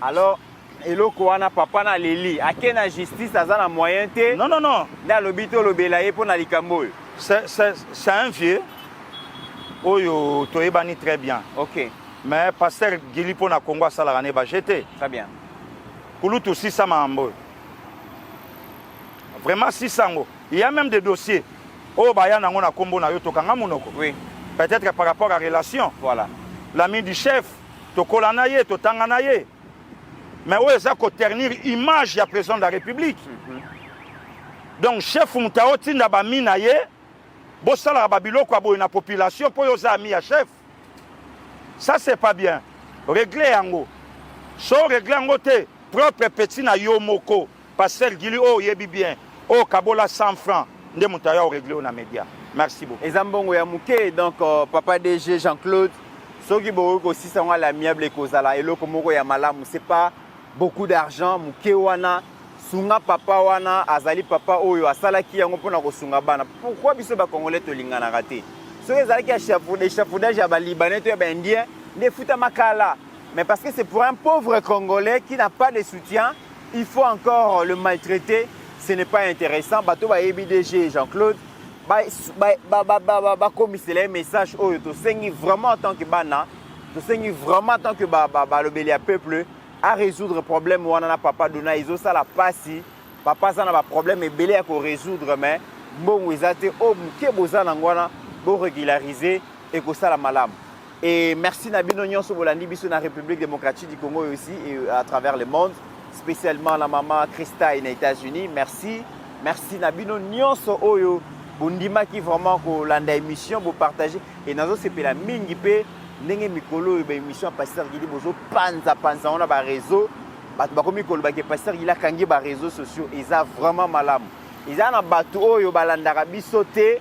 Alors eloko wana papa na leli akena justice azana moyen te non na lobito lobela ye pona likambo c'est un vieux oyo toyebani très bien. OK. Mais pasteur Gili pona Congo sala rane ba jeté. Très bien. Kulutu 600 mambo. Vraiment 600. Il y a même des dossiers oh baya nango na kombo na yo tokanga monoko. Oui. Peut-être par rapport à relation. Voilà. L'ami du chef tokolana ye totangana ye. Mais où est-ce qu'on ternir l'image du président de la République? Donc, chef Moutao Tinda Bamina ye, Bossala Babilo Kwabo une population pour les amis à chef. Ça, c'est pas bien. Régler en haut. So régler en haut, propre petit na Yomoko, passer Gili, oh, yebi bien, oh, Kabola 100 francs, de Moutao régler au média. Merci beaucoup. Et Zambongo Yamouké, donc, papa DG Jean-Claude, ceux qui ont aussi sont à l'amiable et Kozala, et le Komoro Yamalam, c'est pas beaucoup d'argent muke wana sunga papa wana azali papa oyo asalaki yango pona ko sunga bana pourquoi biso ba congolais to lingana raté ce que ezalaki échafaudage ya ba libanais to ya ba indien ne futa makala mais parce que c'est pour un pauvre congolais qui n'a pas de soutien il faut encore le maltraiter ce n'est pas intéressant bato ba yebi DG Jean-Claude ba commissaire message oyo to sengi vraiment en tant que bana to sengi vraiment en tant que ba lobeli ya peuple à résoudre problème wana na papa dona izo ça la passi papa ça na ba problème ebele à ko résoudre mais bon ezate o muke bozana ngwana bo régulariser et ko sala malamu. Et merci Nabino Nyonso Bolandi biso na République démocratique du Congo aussi et à travers le monde, spécialement la maman Christa aux États-Unis. Merci. Merci Nabino Nyonso Oyo Bundima qui vraiment ko landa émission pour partager et nazo c'est la mingi pe ndenge mikolo ba émission pasteur Gili bozo panza on a ba réseau ba komi ko ba pasteur Gili kangi ba réseaux sociaux et ça vraiment malamu. Ils a na batu oyo balanda biso te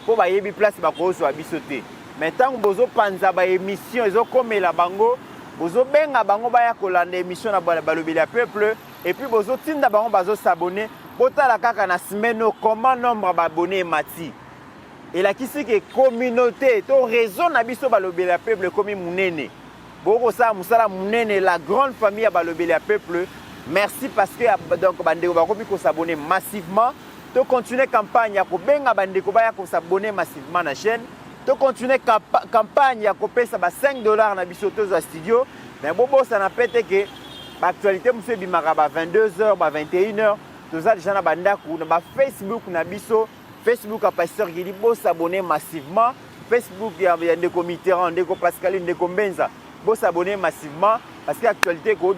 po ba yebi place ba ko so biso te. Maintenant bozo panza ba émission ezo komela bango bozo benga bango baya kolanda émission na balobeli ya peuple et puis bozo tinda bango bazo s'abonner botala kaka na semaine comment nombre d'abonnés mati et la kisi ke communauté to réseau na biso balobeli ya peuple komi munene boko sa musala munene la grande famille ya balobeli ya peuple. Merci parce que donc bandeko bakomi ko s'abonner massivement to continuer campagne ya ko benga bandeko baya ko s'abonner massivement na chaîne. To continuer campagne à copier ça $5 na bisoto za studio mais bobo ça n'a pété que actualité monsieur bimaka ba 22h ba 21h tous ça déjà na bandaku na ba Facebook na biso Facebook à pasteur Gili bo s'abonner massivement Facebook il y a des comités ndeko Pascaline ndeko Benza bo s'abonner massivement parce que actualité ko